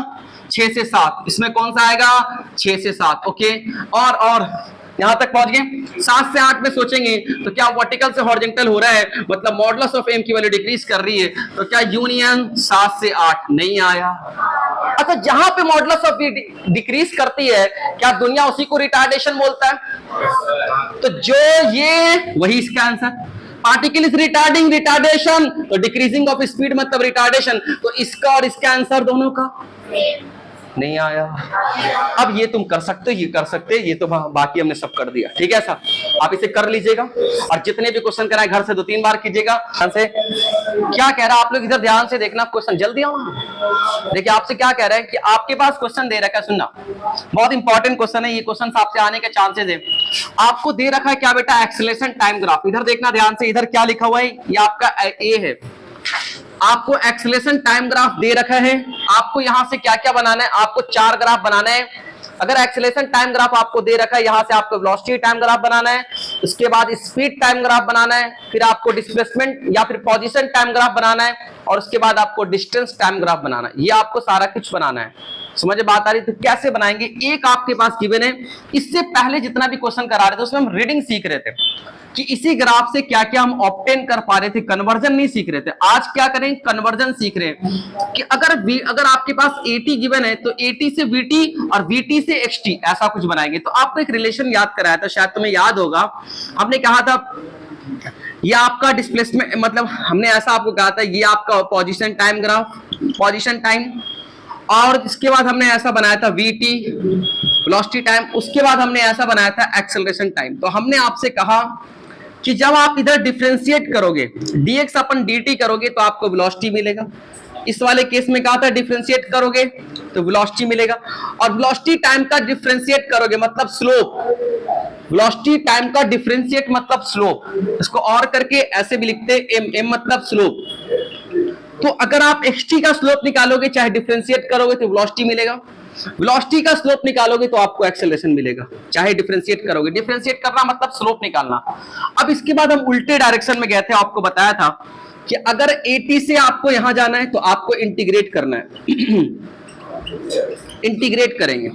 6 से 7, इसमें कौन सा आएगा, 6 से 7, ओके। और यहां तक पहुंच गए। 7 से 8 में सोचेंगे, तो क्या वर्टिकल से हॉरिजॉन्टल हो रहा है, मतलब मॉडुलस ऑफ एम की वैल्यू डिक्रीज कर रही है, तो क्या यूनियन 7 से 8 नहीं आया। अच्छा जहां पे मॉडुलस ऑफ डिक्रीज करती है, क्या दुनिया उसी को रिटार्डेशन बोलता है, तो जो ये वही इसका answer, particle is retarding, retardation, तो डिक्रीजिंग ऑफ स्पीड मतलब रिटार्डेशन, तो इसका और इसका आंसर दोनों का नहीं आया। अब ये तुम कर सकते हो, ये कर सकते, ये तो बाकी हमने सब कर दिया, ठीक है सर। आप इसे कर लीजिएगा और जितने भी क्वेश्चन कराए घर से 2-3 बार कीजिएगा। से क्या कह रहा है, आप लोग इधर ध्यान से देखना, क्वेश्चन जल्दी आओ। देखिए आपसे क्या कह रहा है कि आपके पास क्वेश्चन दे रखा है, सुनना बहुत इंपॉर्टेंट क्वेश्चन है, ये क्वेश्चन आपसे आने के चांसेस है। आपको दे रखा है क्या बेटा, एक्सेलरेशन टाइम ग्राफ। इधर देखना ध्यान से, इधर क्या लिखा हुआ है, ये आपका ए है, आपको एक्सेलरेशन टाइम ग्राफ दे रखा है। आपको यहां से क्या क्या बनाना है, आपको 4 ग्राफ बनाना है। अगर एक्सेलरेशन टाइम ग्राफ आपको दे रखा है, यहां से आपको वेलोसिटी टाइम ग्राफ बनाना है, उसके बाद स्पीड टाइम ग्राफ बनाना है, फिर आपको डिस्प्लेसमेंट या फिर पोजीशन टाइम ग्राफ बनाना है, और उसके बाद आपको डिस्टेंस टाइम ग्राफ बनाना है। ये आपको सारा कुछ बनाना है, समझ में बात आ रही। तो कैसे बनाएंगे, एक आपके पास गिवन है। इससे पहले जितना भी क्वेश्चन करा रहे थे उसमें हम रीडिंग सीख रहे थे कि इसी ग्राफ से क्या क्या हम ऑब्टेन कर पा रहे थे, कन्वर्जन नहीं सीख रहे थे। आज क्या करें, कन्वर्जन सीख रहे हैं कि अगर आपके पास AT गिवन है, तो AT से VT और VT से XT ऐसा कुछ बनाएंगे। तो आपको एक रिलेशन याद कराया था, शायद तुम्हें याद होगा, हमने कहा था ये आपका डिस्प्लेसमेंट, मतलब हमने ऐसा आपको कहा था, ये आपका position time graph, position time, और इसके बाद हमने ऐसा बनाया था VT वेलोसिटी टाइम, उसके बाद हमने ऐसा बनाया था एक्सेलरेशन टाइम। तो हमने आपसे कहा कि जब आप इधर डिफरेंशिएट करोगे, dx अपन dt करोगे, तो आपको वेलोसिटी मिलेगा। इस वाले केस में कहा था डिफरेंशिएट करोगे तो वेलोसिटी मिलेगा, और वेलोसिटी टाइम का डिफरेंशिएट करोगे मतलब स्लोप, वेलोसिटी टाइम का डिफरेंशिएट मतलब स्लोप। इसको और करके ऐसे भी लिखते हैं, m मतलब स्लोप। तो अगर आप xt का स्लोप निकालोगे, चाहे डिफरेंशिएट करोगे, तो वेलोसिटी मिलेगा। वेलोसिटी का स्लोप निकालोगे तो आपको एक्सेलरेशन मिलेगा, चाहे डिफरेंशिएट करोगे। डिफरेंशिएट करना मतलब स्लोप निकालना। अब इसके बाद हम उल्टे डायरेक्शन में गए थे, आपको बताया था कि अगर 80 से आपको यहां जाना है तो आपको इंटीग्रेट करना है। इंटीग्रेट करेंगे,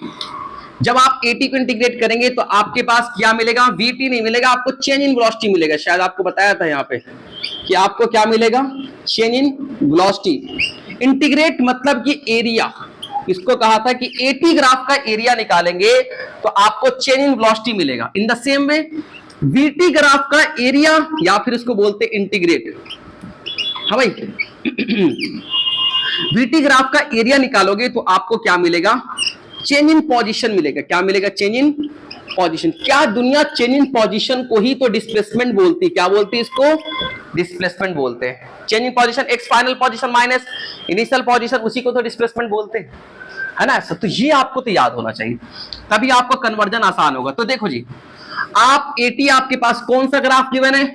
जब आप 80 को इंटीग्रेट करेंगे तो आपके पास क्या मिलेगा, vt नहीं मिलेगा, आपको चेंज इन वेलोसिटी मिलेगा। शायद आपको बताया था यहाँ पे कि आपको क्या मिलेगा, चेंज इन वेलोसिटी। इंटीग्रेट मतलब कि एरिया, इसको कहा था कि 80 ग्राफ का एरिया निकालेंगे तो आपको चेंज इन वेलोसिटी मिलेगा। In the same way vt graph का एरिया या फिर इसको बोलते इंटीग्रेट। हाँ भाई, vt ग्राफ का एरिया निकालोगे तो आपको क्या मिलेगा, चेंज इन पोजीशन मिलेगा। क्या मिलेगा, चेंज इन पोजीशन। क्या दुनिया चेंज इन पोजीशन को ही तो डिस्प्लेसमेंट बोलती है, क्या बोलती है इसको, डिस्प्लेसमेंट बोलते हैं। Change in position x final position minus initial position, उसी को तो डिस्प्लेसमेंट बोलते हैं, है ना। ऐसा तो ये आपको तो याद होना चाहिए, तभी आपको कन्वर्जन आसान होगा। तो देखो जी, आप 80 आपके पास कौन सा ग्राफ गिवन है,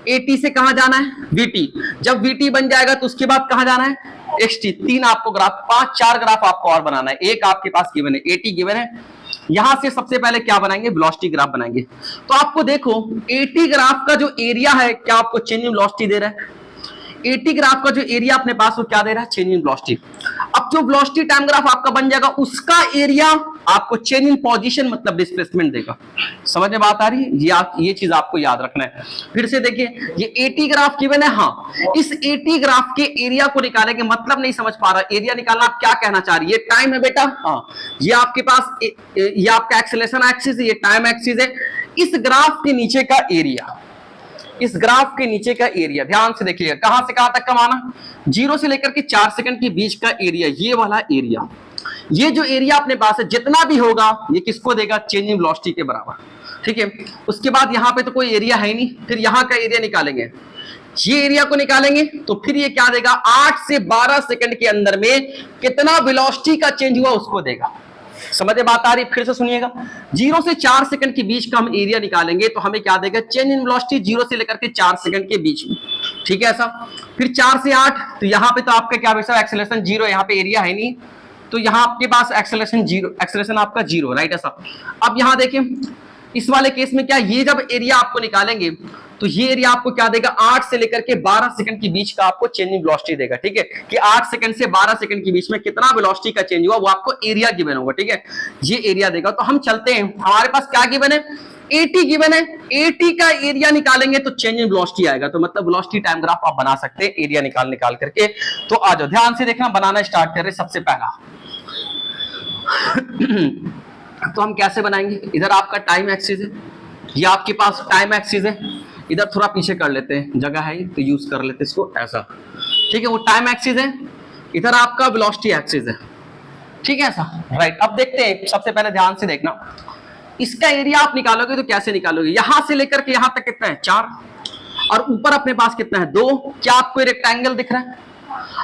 80 से कहां जाना है, vt। जब vt बन जाएगा तो उसके बाद कहां जाना है, xt। 3 आपको ग्राफ, 4 ग्राफ आपको और बनाना है। एक आपके पास गिवन है 80 गिवन है, यहां से सबसे पहले क्या बनाएंगे, वेलोसिटी ग्राफ बनाएंगे। तो आपको देखो 80 ग्राफ का जो एरिया है क्या आपको चेंज इन वेलोसिटी दे रहा है, 80 ग्राफ का जो एरिया अपने पास वो क्या दे रहा है, चेंज इन वेलोसिटी। अब जो वेलोसिटी टाइम ग्राफ आपका बन जाएगा उसका एरिया आपको चेंज इन पोजीशन मतलब डिस्प्लेसमेंट देगा। समझ में बात आ रही है, ये चीज आपको याद रखना है। फिर से देखिए, ये 80 ग्राफ गिवन है, हाँ, इस 80 ग्राफ के एरिया को निकालेंगे, मतलब नहीं समझ पा रहा, एरिया निकालना आप क्या कहना चाह रही है, ये टाइम है बेटा, हाँ, ये आपके पास ये आपका एक्सेलरेशन एक्सिस है, ये टाइम एक्सिस है। इस ग्राफ के नीचे का एरिया, इस ग्राफ के नीचे का एरिया ध्यान से देखिएगा, कहां से कहां तक कमाना, 0 से लेकर के 4 सेकंड के बीच का एरिया, ये वाला एरिया, ये जो एरिया अपने पास है जितना भी होगा ये किसको देगा, चेंज इन वेलोसिटी के बराबर। ठीक है, उसके बाद यहां पे तो कोई एरिया है नहीं, फिर यहां का एरिया निकालेंगे, ये एरिया को निकालेंगे तो फिर ये क्या देगा, 8 से 12 सेकंड के अंदर में कितना वेलोसिटी का चेंज हुआ उसको देगा। समझ में बात आ रही, फिर से सुनिएगा, 0 से 4 सेकंड के बीच का हम एरिया निकालेंगे तो हमें क्या देगा, चेंज इन वेलोसिटी 0 से लेकर के 4 सेकंड के बीच में। ठीक है ऐसा, फिर 4 से 8, तो यहां पे तो आपका क्या बेटा, एक्सेलरेशन 0, यहां पे एरिया है नहीं, तो यहां आपके पास एक्सेलरेशन 0, एक्सेलरेशन आपका 0, राइट ऐसा। अब यहां देखिए इस वाले केस में क्या, ये जब एरिया आपको निकालेंगे तो ये एरिया आपको क्या देगा, 8 से लेकर के 12 सेकंड के बीच का आपको चेंज इन वेलोसिटी देगा। ठीक है, कि 8 सेकंड से 12 सेकंड के बीच में कितना वेलोसिटी का चेंज हुआ वो आपको एरिया गिवन होगा। ठीक है, ये एरिया देगा। तो हम चलते हैं, हमारे पास क्या गिवन है, 80 गिवन है, 80 का एरिया निकालेंगे तो चेंज इन वेलोसिटी आएगा। तो मतलब वेलोसिटी टाइम ग्राफ आप बना सकते हैं एरिया निकाल करके। तो आ जाओ, ध्यान से देखना, बनाना स्टार्ट कर रहे। सबसे पहला तो हम कैसे बनाएंगे, इधर आपका टाइम एक्सिस है, ये आपके पास टाइम एक्सिस है, इधर थोड़ा पीछे कर लेते हैं, जगह है तो यूज कर लेते हैं इसको ऐसा। ठीक है, वो टाइम एक्सिस है, इधर आपका वेलोसिटी एक्सिस है। ठीक है ऐसा, राइट। अब देखते हैं, सबसे पहले ध्यान से देखना, इसका एरिया आप निकालोगे तो कैसे निकालोगे, यहां से लेकर के यहां तक कितना है, 4, और ऊपर अपने पास कितना है, 2। क्या आपको रेक्टेंगल दिख रहा है,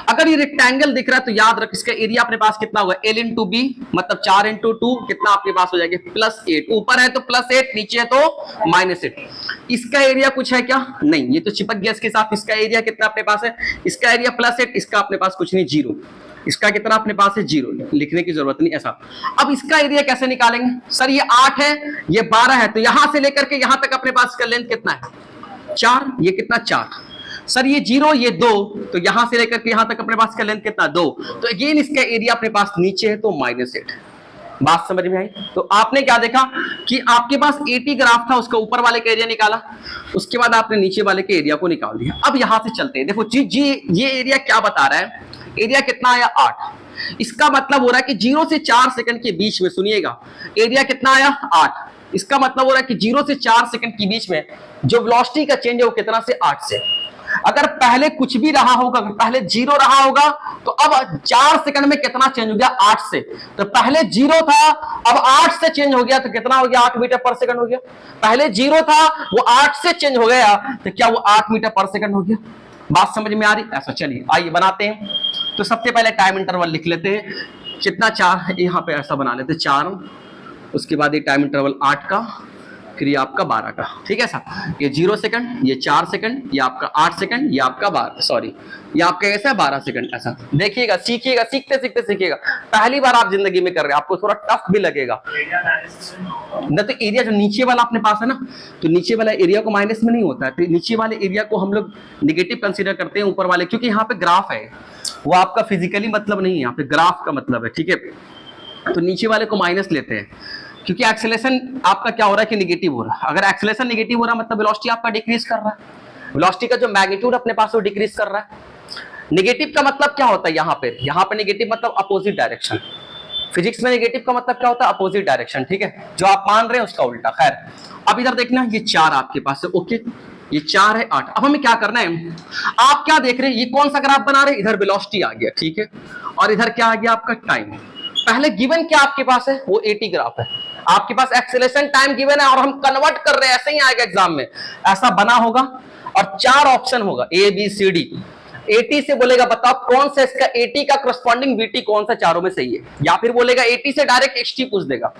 अगर ये रेक्टेंगल दिख रहा है तो याद रख इसका एरिया अपने पास कितना होगा, L इंटू बी, मतलब 4 इंटू 2 कितना आपके पास हो जाएगा, +8। ऊपर है तो +8, नीचे है तो -8। इसका एरिया कुछ है क्या, नहीं, ये तो चिपक गया इसके साथ। इसका एरिया कितना अपने पास है, इसका एरिया +8, इसका अपने पास कुछ नहीं, 0। इसका कितना अपने पास है, 0, लिखने की जरूरत नहीं ऐसा। अब इसका एरिया कैसे निकालेंगे, सर ये 8 है, ये 12 है, तो यहां से लेकर के यहां तक अपने पास का लेंथ कितना है, 4, ये कितना 4, सर ये 0, ये 2, तो यहां से लेकर के यहां तक अपने पास का लेंथ कितना, 2। तो अगेन इसका एरिया अपने पास नीचे है तो -8। बात समझ में आई। तो आपने क्या देखा कि आपके पास 80 ग्राफ था, उसका ऊपर वाले का एरिया निकाला, उसके बाद आपने नीचे वाले के एरिया को निकाल दिया। अब यहां से चलते हैं, देखो जी ये एरिया क्या बता रहा है, एरिया कितना आया, 8। इसका मतलब हो रहा है कि 0 से 4 सेकंड के बीच में, सुनिएगा, एरिया कितना आया, 8। इसका मतलब हो रहा है कि 0 से 4 सेकंड के बीच में जो वेलोसिटी का चेंज है वो कितना से, 8 से। अगर पहले कुछ भी रहा होगा, अगर पहले 0 रहा होगा तो अब 4 सेकंड में कितना चेंज हो गया, 8 से। तो पहले 0 था, अब 8 से चेंज हो गया, तो कितना हो गया, 8 मीटर पर सेकंड हो गया। पहले 0 था, वो 8 से चेंज हो गया, तो क्या वो 8 मीटर पर सेकंड हो गया। बात समझ में आ रही, ऐसा। चलिए आइए बनाते हैं। तो सबसे पहले टाइम इंटरवल लिख लेते हैं, कितना, 4, यहाँ पे ऐसा बना लेते हैं 4, उसके बाद ये टाइम इंटरवल 8 का, फिर ये आपका 12 का, ठीक है सर। ये 0 सेकंड, ये 4 सेकंड, ये आपका 8 सेकंड, ये आपका 12, सॉरी ये आपका कैसा है 12 सेकंड ऐसा। देखिएगा, सीखिएगा, सीखते सीखते सीखिएगा। पहली बार आप जिंदगी में कर रहे हैं, आपको थोड़ा टफ भी लगेगा ना। तो एरिया जो नीचे वाला अपने पास है ना, तो नीचे वाला एरिया को माइनस में नहीं होता है, तो नीचे वाले एरिया को हम लोग निगेटिव कंसीडर करते हैं ऊपर वाले, क्योंकि यहाँ पे ग्राफ है, वो आपका फिजिकली मतलब नहीं है, यहाँ पे ग्राफ का मतलब है, ठीक है। तो नीचे वाले को माइनस लेते हैं, क्योंकि एक्सेलरेशन आपका क्या हो रहा है कि निगेटिव हो रहा है। अगर एक्सेलरेशन निगेटिव हो रहा है मतलब वेलोसिटी आपका डिक्रीज कर रहा है, वेलोसिटी का जो मैग्नीट्यूड अपने पास वो डिक्रीज कर रहा है। निगेटिव का मतलब क्या होता है, यहाँ पे निगेटिव मतलब अपोजिट डायरेक्शन। फिजिक्स में नेगेटिव का मतलब क्या होता है, अपोजिट डायरेक्शन, ठीक है। जो आप मान रहे हैं उसका उल्टा। खैर अब इधर देखना, ये 4 आपके पास है, ओके, ये 4 है 8। अब हमें क्या करना है, आप क्या देख रहे हैं, ये कौन सा ग्राफ बना रहे हैं, इधर वेलोसिटी आ गया, ठीक है, और इधर क्या आ गया आपका टाइम। पहले गिवन क्या आपके पास है, वो 80 ग्राफ है आपके पास, एक्सेलरेशन टाइम गिवन है और हम कन्वर्ट कर रहे हैं, ऐसे ही आएगा एग्जाम में, ऐसा बना होगा और 4 ऑप्शन होगा A B C D। 80 से बोलेगा बताओ कौन सा इसका 80 का करस्पॉन्डिंग VT कौन सा चारों में सही है, या फिर बोलेगा 80 से डायरेक्ट XT पूछ देगा,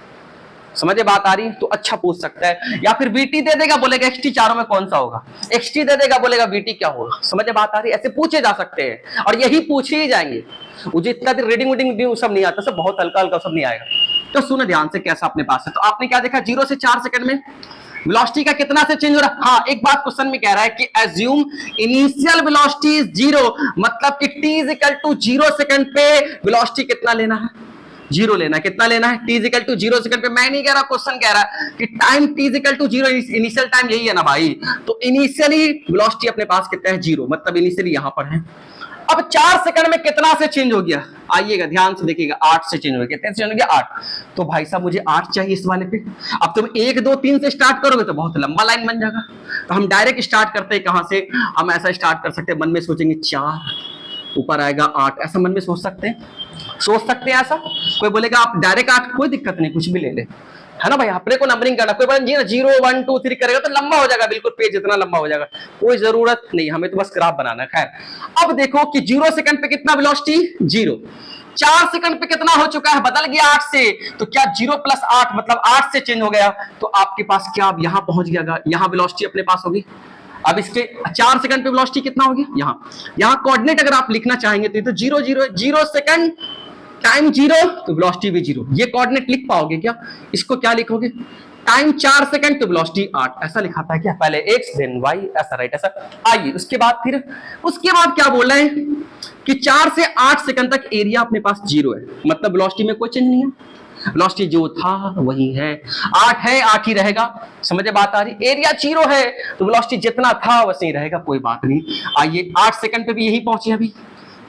समझे बात आ रही, तो अच्छा पूछ सकता है, या फिर VT दे देगा, बोलेगा XT चारों में कौन सा होगा, XT दे देगा, बोलेगा VT क्या होगा, समझे बात आ रही, ऐसे पूछे जा सकते हैं और यही पूछे ही जाएंगे। मुझे इतना देर रीडिंग सब नहीं आता, सब बहुत हल्का हल्का सब नहीं आएगा। तो सुनो ध्यान से कैसा अपने पास है, तो आपने क्या देखा, 0 से 4 सेकंड में वेलोसिटी का कितना से चेंज हो रहा है। हाँ, एक बात क्वेश्चन में कह रहा है कि एज्यूम इनिशियल वेलोसिटी इज 0, मतलब कि t is equal to 0 second पे वेलोसिटी कितना लेना है, 0 लेना है। कितना लेना है, t is equal to 0 second पे। मैं नहीं कह रहा, क्वेश्चन कह रहा है कि time t is equal to 0, initial time यही है ना भाई, तो इनिशियली वेलोसिटी अपने पास कितना है, 0, मतलब इनिशियली यहां पर है। अब 4 सेकंड में कितना से चेंज हो गया, आइएगा ध्यान से देखिएगा, 8 से चेंज हो गया। कितने से चेंज हो गया, 8। तो भाई साहब मुझे 8 चाहिए इस वाले पे। अब तुम 1 2 3 से स्टार्ट करोगे तो बहुत लंबा लाइन बन जाएगा, तो हम डायरेक्ट स्टार्ट करते हैं कहां से, हम ऐसा स्टार्ट कर सकते हैं, मन में सोचेंगे 4, ऊपर आएगा 8, ऐसा मन में सोच सकते हैं ऐसा। कोई बोलेगा आप डायरेक्ट 8, कोई दिक्कत नहीं, कुछ भी ले ले, है ना भाई, अपने को नंबरिंग करना, कोई बोले 0 1 2 3 करेगा तो लंबा हो जाएगा, बिल्कुल पेज इतना लंबा हो जाएगा, कोई जरूरत नहीं, हमें तो बस ग्राफ बनाना है। खैर अब देखो कि 0 सेकंड पे कितना वेलोसिटी, 0, 4 सेकंड पे कितना हो चुका है, बदल गया 8 से, तो क्या 0 + 8 मतलब 8 से चेंज हो गया, तो आपके पास क्या अब यहां पहुंच गया, यहां वेलोसिटी अपने पास होगी। अब इसके 4 सेकंड पे वेलोसिटी कितना हो गया, यहां कोऑर्डिनेट अगर आप लिखना चाहेंगे तो 0 0 0 सेकंड टाइम 0, तो वेलोसिटी भी 0, ये कोऑर्डिनेट लिख पाओगे क्या, इसको क्या लिखोगे, टाइम 4 सेकंड तो वेलोसिटी 8, ऐसा लिखा था क्या, पहले x देन y, ऐसा राइट, ऐसा। आइए उसके बाद क्या बोल रहे हैं कि 4 से 8 सेकंड तक एरिया अपने पास 0 है, मतलब वेलोसिटी में कोई चेंज नहीं है, वेलोसिटी जो था वही है, 8 है 8 ही रहेगा, समझे बात आ रही, एरिया 0 है तो वेलोसिटी जितना था वैसे ही रहेगा, कोई बात नहीं। आइए 8 सेकंड पे भी यही पहुंचे, अभी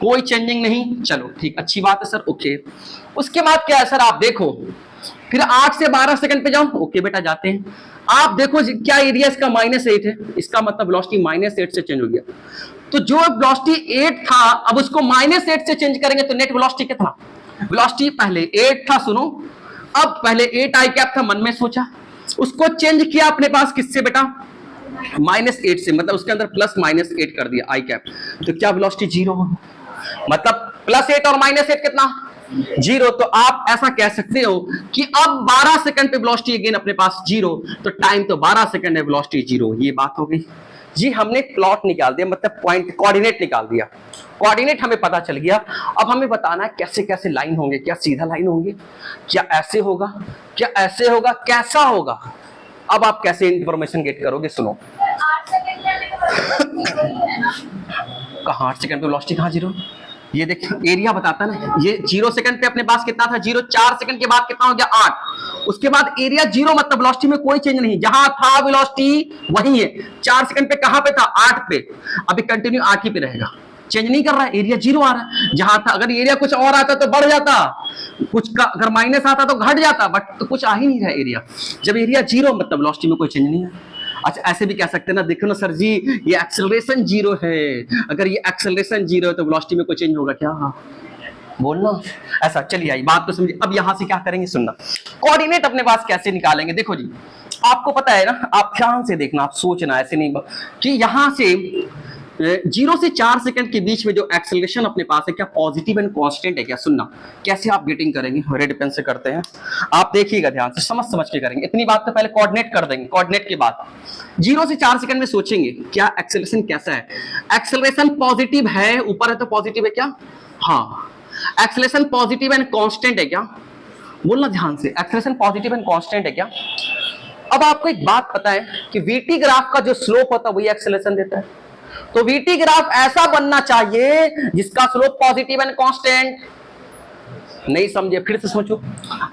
कोई चेंजिंग नहीं, चलो ठीक, अच्छी बात है सर, ओके। उसके बाद क्या है सर, आप देखो फिर 8 से 12 सेकंड पे जाओ, ओके बेटा जाते हैं। आप देखो क्या एरिया इसका -8 है, इसका मतलब वेलोसिटी -8 से चेंज हो गया, तो जो वेलोसिटी 8 था अब उसको -8 से चेंज करेंगे तो नेट वेलोसिटी कितना, वेलोसिटी पहले 8 था, सुनो, अब पहले 8 आई कैप था, मन में सोचा, उसको चेंज किया अपने पास किससे बेटा, -8 से, मतलब उसके अंदर +-8 कर दिया आई कैप, तो क्या वेलोसिटी 0 होगा, मतलब +8 और -8 कितना, 0। तो आप ऐसा कह सकते हो कि अब 12 सेकंड पे वेलोसिटी अगेन अपने पास 0, तो टाइम तो 12 सेकंड है, वेलोसिटी 0, ये बात हो गई जी। हमने प्लॉट निकाल दिया, मतलब पॉइंट कोऑर्डिनेट निकाल दिया, कोऑर्डिनेट हमें पता चल गया। अब हमें बताना है कैसे कैसे लाइन होंगे, क्या सीधा लाइन होंगे, क्या ऐसे होगा, क्या ऐसे होगा, कैसा होगा। अब आप कैसे इंफॉर्मेशन गेट करोगे, सुनो, 8 सेकंड है ना, कहाँ 8 सेकंड पे वेलोसिटी कहाँ 0, ये देखिए एरिया बताता ना, ये 0 सेकंड पे अपने पास कितना था 0, 4 सेकंड के बाद कितना हो गया 8, उसके बाद एरिया 0, मतलब वेलोसिटी में कोई चेंज नहीं, जहां था वेलोसिटी वही है, 4 सेकंड पे कहां पे था 8 पे, अभी कंटिन्यू 8 ही पे रहेगा, चेंज नहीं कर रहा है, एरिया 0 आ रहा है, जहां था अगर एरिया कुछ और आता तो बढ़ जाता, कुछ का अगर माइनस आता तो घट जाता, बट तो कुछ आ ही नहीं रहा एरिया, जब एरिया 0 मतलब वेलोसिटी में कोई चेंज नहीं है। अच्छा ऐसे भी कह सकते हैं ना, देखो ना सर जी ये एक्सेलरेशन 0 है, अगर ये एक्सेलरेशन 0 है तो वेलोसिटी में कोई चेंज होगा क्या, बोलना ऐसा। चलिए आई बात को समझिए, अब यहां से क्या करेंगे, सुनना, कोऑर्डिनेट अपने पास कैसे निकालेंगे। देखो जी आपको पता है ना, आप ध्यान से देखना, आप सोचना, ऐसे नहीं कि यहां से 0 से 4 सेकंड के बीच में जो एक्सेलरेशन अपने पास है, क्या पॉजिटिव एंड कांस्टेंट है क्या? सुनना कैसे आप गेटिंग करेंगे, रेड पेन से करते हैं, आप देखिएगा ध्यान से, समझ के करेंगे। इतनी बात तो पहले कोऑर्डिनेट कर देंगे, कोऑर्डिनेट के बाद 0 से 4 सेकंड में सोचेंगे क्या एक्सेलरेशन कैसा है। एक्सेलरेशन पॉजिटिव है, ऊपर है तो पॉजिटिव है क्या? हाँ। एक्सेलरेशन पॉजिटिव एंड कांस्टेंट है क्या? बोलना ध्यान से, एक्सेलरेशन पॉजिटिव एंड कांस्टेंट है क्या? अब आपको एक बात पता है कि वीटी ग्राफ का जो स्लोप होता है वही एक्सेलरेशन देता है, तो वीटी ग्राफ ऐसा बनना चाहिए जिसका स्लोप पॉजिटिव एंड कांस्टेंट। नहीं समझे, फिर से सोचो।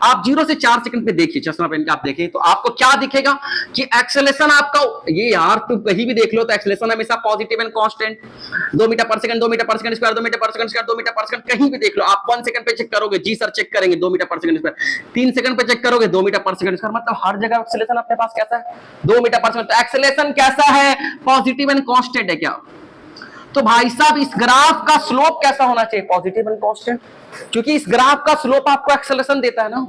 आप 0 से 4 सेकंड पे देखिए, चश्मा पहन के आप देखिए तो आपको क्या दिखेगा कि एक्सेलरेशन आपका, ये यार तुम कहीं भी देख लो तो एक्सेलरेशन हमेशा पॉजिटिव एंड कांस्टेंट। 2 मीटर पर सेकंड, 2 मीटर पर सेकंड स्क्वायर, 2 मीटर पर सेकंड स्क्वायर, 2 मीटर पर सेकंड, कहीं भी देख लो। आप 1 सेकंड पे चेक करोगे, जी सर चेक करेंगे 2 मीटर पर सेकंड स्क्वायर। 3 सेकंड पे चेक करोगे 2 मीटर पर सेकंड स्क्वायर। मतलब हर जगह एक्सेलरेशन अपने पास कैसा है? 2 मीटर पर सेकंड। तो एक्सेलरेशन कैसा है? पॉजिटिव एंड कांस्टेंट है क्या? तो भाई साहब इस ग्राफ का स्लोप कैसा होना चाहिए? पॉजिटिव एंड कांस्टेंट, क्योंकि इस ग्राफ का स्लोप आपको एक्सेलरेशन देता है ना।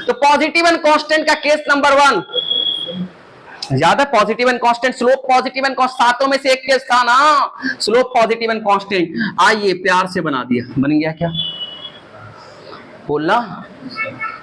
तो पॉजिटिव एंड कांस्टेंट का केस नंबर 1 ज्यादा, positive and constant, slope positive and constant, सातों में से एक केस था ना, स्लोप पॉजिटिव एंड कांस्टेंट। आइए प्यार से बना दिया, बन गया क्या? बोलना,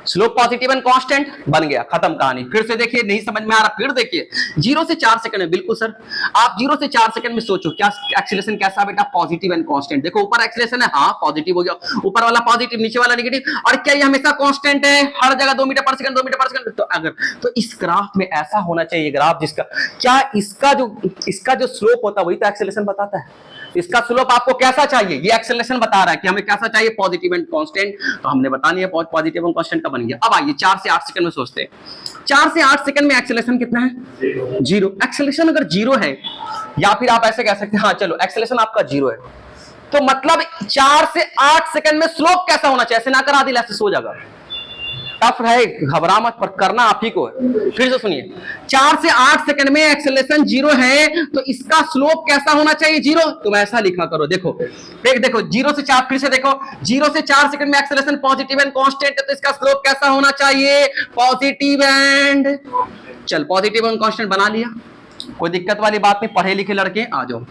स्लोप पॉजिटिव एंड कांस्टेंट बन गया, खत्म कहानी। फिर से देखिए, नहीं समझ में आ रहा, फिर देखिए 0 से 4 सेकंड में। बिल्कुल सर, आप 0 से 4 सेकंड में सोचो क्या एक्सेलरेशन कैसा बेटा? Positive and constant. देखो ऊपर एक्सेलरेशन है, हाँ पॉजिटिव हो गया, ऊपर वाला पॉजिटिव, नीचे वाला नेगेटिव। और क्या ये हमेशा कांस्टेंट है हर जगह? 2 मीटर पर सेकंड, 2 मीटर पर सेकंड। तो अगर तो इस ग्राफ में ऐसा होना चाहिए ग्राफ जिसका क्या, इसका जो स्लोप होता है वही तो एक्सेलरेशन बताता है। इसका स्लोप आपको कैसा चाहिए? ये एक्सेलरेशन बता रहा है कि हमें कैसा चाहिए? Positive and constant. तो हमने बता दिया पॉजिटिव एंड कांस्टेंट का बन गया। अब आइए 4 से 8 सेकंड में सोचते हैं। 4 से 8 सेकंड में एक्सेलरेशन कितना है? 0। एक्सेलरेशन अगर 0 है, या फिर आप ऐसे कह सकते हैं, हाँ चलो एक्सेलरेशन आपका 0 है, तो मतलब 4 से 8 सेकंड में स्लोप कैसा होना चाहिए? ऐसे ना करा दिला, ऐसे सो जाएगा। टफ है, घबरा मत, पर करना आप ही को है। फिर से सुनिए, 4 से 8 सेकंड में एक्सेलरेशन 0 है, तो इसका स्लोप कैसा होना चाहिए? 0। तुम ऐसा लिखा करो, देखो 0 से 4, फिर से देखो 0 से 4 सेकंड में एक्सेलरेशन पॉजिटिव एंड कांस्टेंट है, तो इसका स्लोप कैसा होना चाहिए? पॉजिटिव एंड, चल पॉजिटिव एंड कांस्टेंट बना लिया, कोई दिक्कत वाली बात नहीं। पढ़े लिखे लड़के आ जाओ,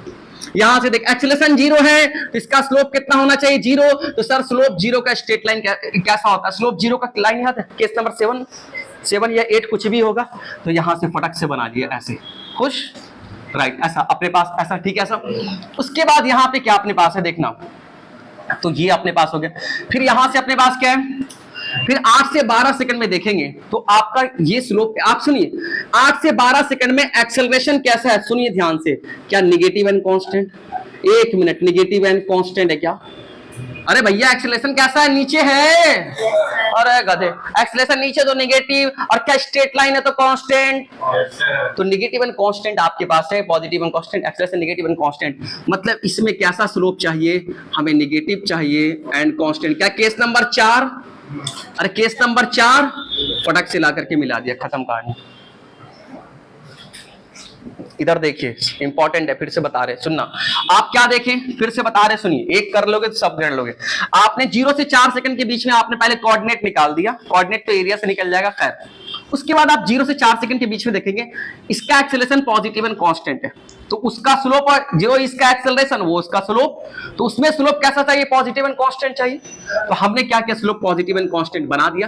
यहां से देख एक्सेलरेशन 0 है, तो इसका स्लोप कितना होना चाहिए? 0। तो सर स्लोप 0 का स्ट्रेट लाइन कैसा होता है? स्लोप 0 का लाइन याद है? केस नंबर 7 या 8 कुछ भी होगा, तो यहां से फटक से बना दिया ऐसे, खुश, राइट, ऐसा अपने पास, ऐसा ठीक है ऐसा। उसके बाद यहां पे क्या अपने पास है देखना, तो ये अपने पास हो गया। फिर यहां से अपने पास क्या है? फिर 8 से 12 सेकंड में देखेंगे तो आपका ये स्लोप, आप सुनिए 8 से 12 सेकंड में एक्सेलरेशन कैसा है? सुनिए ध्यान से, क्या negative and constant? 1 minute, negative and constant है क्या? अरे भैया एक्सेलरेशन कैसा है? नीचे है। अरे गधे, एक्सेलरेशन नीचे तो निगेटिव, और क्या स्ट्रेट लाइन है तो कांस्टेंट। तो निगेटिव एंड कांस्टेंट आपके पास है, positive and constant, acceleration negative and constant. मतलब इसमें कैसा स्लोप चाहिए हमें? निगेटिव चाहिए एंड कांस्टेंट। क्या केस नंबर 4? अरे केस नंबर 4 फटक से ला करके मिला दिया, खत्म कहानी। इधर देखिए, इंपॉर्टेंट है, फिर से बता रहे, सुनना। आप क्या देखें, फिर से बता रहे, सुनिए, एक कर लोगे तो सब कर लोगे। आपने 0 से 4 सेकंड के बीच में आपने पहले कोऑर्डिनेट निकाल दिया, कोऑर्डिनेट तो एरिया से निकल जाएगा, खैर। उसके बाद आप 0 से 4 सेकंड के बीच में देखेंगे इसका एक्सेलरेशन पॉजिटिव एंड कांस्टेंट है, तो उसका स्लोप, जो इसका एक्सेलरेशन वो उसका स्लोप, तो उसमें स्लोप कैसा चाहिए? पॉजिटिव एंड कांस्टेंट चाहिए। तो हमने क्या किया? स्लोप पॉजिटिव एंड कांस्टेंट बना दिया।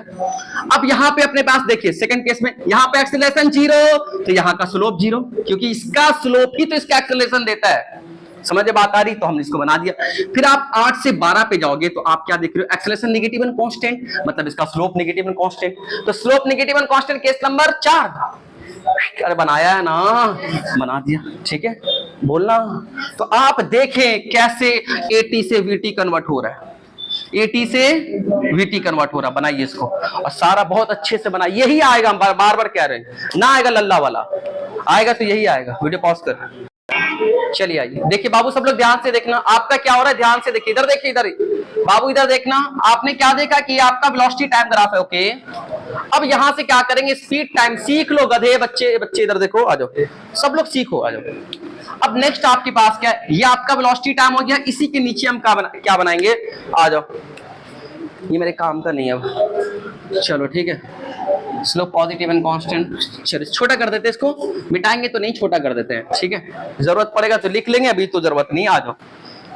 अब यहां पे अपने पास देखिए सेकंड केस में, यहां पे एक्सेलरेशन 0, तो यहां का स्लोप 0, क्योंकि इसका स्लोप ही तो इसका एक्सेलरेशन देता है। समझ में बात आ रही? तो हमने इसको बना दिया। फिर आप 8 से 12 पे जाओगे तो आप क्या देख रहे हो? एक्सेलरेशन नेगेटिव एंड कांस्टेंट, मतलब इसका स्लोप नेगेटिव एंड कांस्टेंट। तो slope negative and constant case number 4। अरे बनाया है ना, बना दिया, ठीक है, बोलना। तो आप देखें कैसे AT से VT कन्वर्ट हो रहा है, AT से VT कन्वर्ट हो रहा है। बनाइए इसको, और सारा बहुत अच्छे से बनाइए। यही आएगा, बार बार कह रहे हैं ना, आएगा लल्ला वाला, आएगा तो यही आएगा। वीडियो पॉज कर, चलिए आइए देखिए बाबू, सब लोग ध्यान से देखना आपका क्या हो रहा है, ध्यान से देखिए, इधर देखिए, इधर बाबू, इधर देखना। आपने क्या देखा कि आपका वेलोसिटी टाइम ग्राफ है, ओके। अब यहां से क्या करेंगे? स्पीड टाइम, सीख लो गधे बच्चे, इधर देखो, आ जाओ, सब लोग सीखो, आ जाओ। अब नेक्स्ट आपके पास क्या है? ये आपका वेलोसिटी टाइम हो गया, इसी के नीचे हम क्या बनाएंगे? आ जाओ, ये मेरे काम का नहीं है अब, चलो ठीक है। Slope positive and constant. चलिए छोटा कर देते हैं इसको, मिटाएंगे तो नहीं, छोटा कर देते हैं, ठीक है। जरूरत पड़ेगा तो लिख लेंगे, अभी तो जरूरत नहीं, आ जाओ।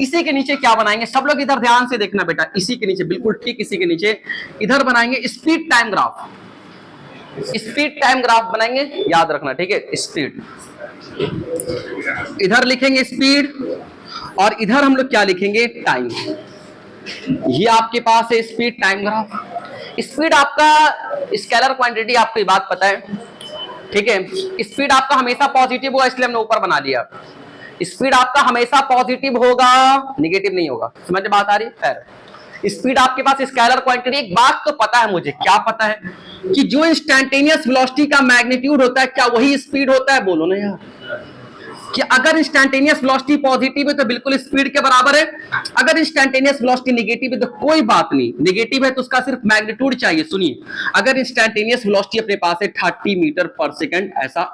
इसी के नीचे क्या बनाएंगे, सब लोग इधर ध्यान से देखना बेटा, इसी के नीचे बिल्कुल ठीक इसी के नीचे इधर बनाएंगे speed time graph. Speed time graph बनाएंगे, याद रखना, ठीक है। स्पीड इधर लिखेंगे स्पीड, और इधर हम लोग क्या लिखेंगे, टाइम। ये आपके पास है स्पीड टाइम ग्राफ। स्पीड आपका स्केलर क्वांटिटी, आपको ये बात पता है, ठीक है। स्पीड आपका हमेशा पॉजिटिव होगा, इसलिए हमने ऊपर बना लिया। स्पीड आपका हमेशा पॉजिटिव होगा, निगेटिव नहीं होगा। समझ में बात आ रही है? स्पीड आपके पास स्केलर क्वांटिटी। एक बात तो पता है मुझे, क्या पता है, कि जो इंस्टैन्टेनियस वेलोसिटी का मैग्नीट्यूड होता है, क्या वही स्पीड होता है? बोलो ना यार, कि अगर इंस्टैन्टेनियस वेलोसिटी पॉजिटिव है तो बिल्कुल स्पीड के बराबर है, अगर इंस्टैन्टेनियस वेलोसिटी नेगेटिव है तो कोई बात नहीं, नेगेटिव है तो उसका सिर्फ मैग्नीट्यूड चाहिए। सुनिए, अगर इंस्टैन्टेनियस वेलोसिटी अपने पास है 30 मीटर पर सेकंड, ऐसा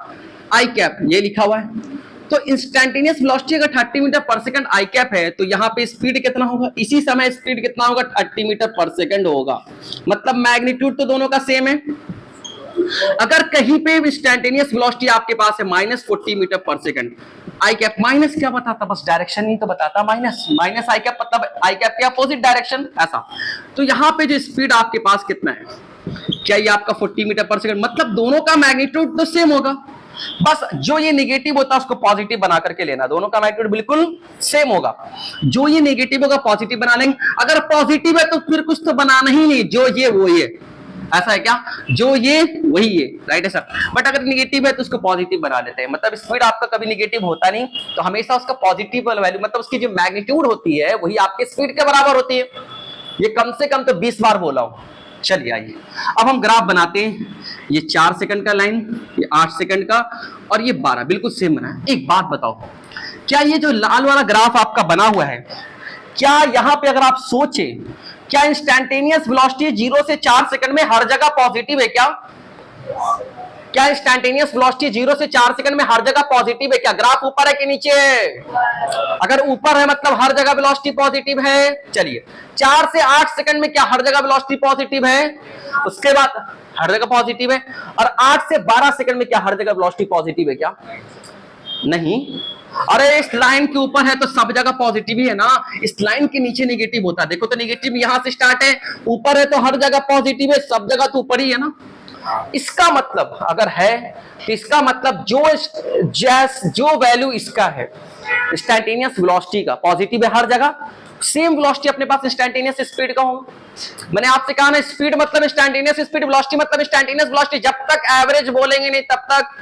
आई कैप ये लिखा हुआ है, तो इंस्टैन्टेनियस वेलोसिटी अगर 30 मीटर पर सेकंड आई कैप है, तो यहाँ पे स्पीड कितना होगा, इसी समय स्पीड कितना होगा, 30 मीटर पर सेकंड होगा। मतलब मैग्नीट्यूड तो दोनों का सेम है। अगर कहीं पे इंस्टैन्टेनियस वेलोसिटी आपके पास है -40 मीटर पर सेकंड, आई कैप माइनस क्या बताता, बस डायरेक्शन ही तो बताता, माइनस माइनस आई कैप, मतलब आई कैप के अपोजिट डायरेक्शन, ऐसा। तो यहाँ पे जो स्पीड आपके पास कितना है, क्या ये आपका 40 मीटर पर सेकंड, मतलब दोनों का मैग्नीट्यूड तो सेम होगा, बस जो ये नेगेटिव होता है उसको पॉजिटिव बना करके लेना, दोनों का मैग्नीट्यूड बिल्कुल सेम होगा। जो ये नेगेटिव होगा पॉजिटिव बना लेंगे, अगर पॉजिटिव है तो फिर कुछ तो बनाना ही नहीं, जो ये वो ये, ऐसा है क्या, जो ये वही ये, राइट है सर। बट अगर नेगेटिव है तो उसको पॉजिटिव बना लेते हैं, मतलब स्पीड आपका कभी नेगेटिव होता नहीं, तो हमेशा उसका पॉजिटिव वैल्यू, मतलब उसकी जो मैग्नीट्यूड होती है वही आपके स्पीड के बराबर होती है। ये कम से कम तो 20 बार बोला हूं। चलिए आइए अब हम ग्राफ बनाते हैं। ये 4 सेकंड का लाइन, ये 8 सेकंड का, और ये 12, बिल्कुल सेम बना है। एक बात बताओ, क्या ये जो लाल वाला ग्राफ आपका बना हुआ है, क्या यहां पे अगर आप सोचें, क्या इंस्टैन्टेनियस वेलोसिटी 0 से 4 सेकंड में हर जगह पॉजिटिव है क्या? क्या इंस्टैन्टेनियस वेलोसिटी 0 से 4 सेकंड में हर जगह पॉजिटिव है क्या? ग्राफ ऊपर है कि नीचे है? अगर ऊपर है मतलब हर जगह वेलोसिटी पॉजिटिव है। चलिए 4 से 8 सेकंड में क्या हर जगह वेलोसिटी पॉजिटिव है? उसके बाद हर जगह पॉजिटिव है। और 8 से 12 सेकंड में क्या हर जगह वेलोसिटी पॉजिटिव है क्या? नहीं। अरे इस लाइन के ऊपर है तो सब जगह पॉजिटिव ही है ना, इस लाइन के नीचे नेगेटिव होता है। देखो तो नेगेटिव यहां से स्टार्ट है, ऊपर है तो हर जगह पॉजिटिव है, सब जगह तो ऊपर ही है ना। इसका मतलब अगर है तो इसका मतलब जो वैल्यू इसका है इंस्टैन्टेनियस वेलोसिटी का, पॉजिटिव है हर जगह, सेम वेलोसिटी अपने पास इंस्टैन्टेनियस स्पीड का होगा। मैंने आपसे कहा ना, स्पीड मतलब इंस्टैन्टेनियस स्पीड, वेलोसिटी मतलब इंस्टैन्टेनियस वेलोसिटी। जब तक एवरेज बोलेंगे नहीं तब तक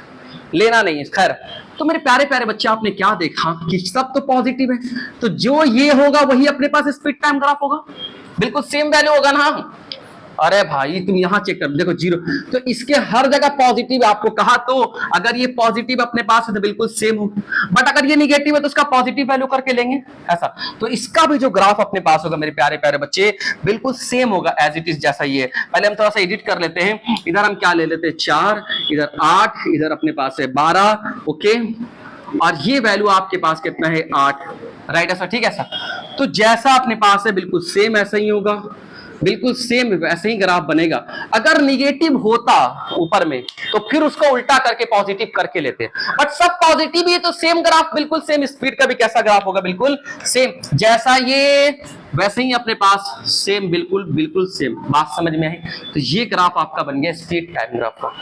लेना नहीं है। खैर, तो मेरे प्यारे प्यारे बच्चे, आपने क्या देखा कि सब तो पॉजिटिव है, तो जो ये होगा वही अपने पास स्पीड टाइम ग्राफ होगा, बिल्कुल सेम वैल्यू होगा ना। अरे भाई तुम यहां चेक कर देखो 0, तो इसके हर जगह पॉजिटिव आपको कहा, तो अगर ये पॉजिटिव अपने पास है तो बिल्कुल सेम हो, बट अगर ये निगेटिव है तो उसका पॉजिटिव वैल्यू करके लेंगे, ऐसा। तो इसका भी जो ग्राफ अपने पास होगा मेरे प्यारे प्यारे बच्चे, बिल्कुल सेम होगा एज इट इज जैसा ये है। पहले हम थोड़ा सा एडिट कर लेते हैं। इधर हम क्या ले लेते हैं 4, इधर 8, इधर अपने पास है 12, ओके, और ये वैल्यू आपके पास कितना है 8, राइट, ऐसा, ठीक है सर। तो जैसा अपने पास है बिल्कुल सेम ऐसा ही होगा, बिल्कुल सेम वैसे ही ग्राफ बनेगा। अगर निगेटिव होता ऊपर में तो फिर उसको उल्टा करके पॉजिटिव करके लेते, बट सब पॉजिटिव ही है तो सेम ग्राफ, बिल्कुल सेम। स्पीड का भी कैसा ग्राफ होगा, बिल्कुल सेम, जैसा ये वैसे ही अपने पास सेम, बिल्कुल बिल्कुल सेम। बात समझ में आई? तो ये ग्राफ आपका बन गया स्पीड टाइम ग्राफ का।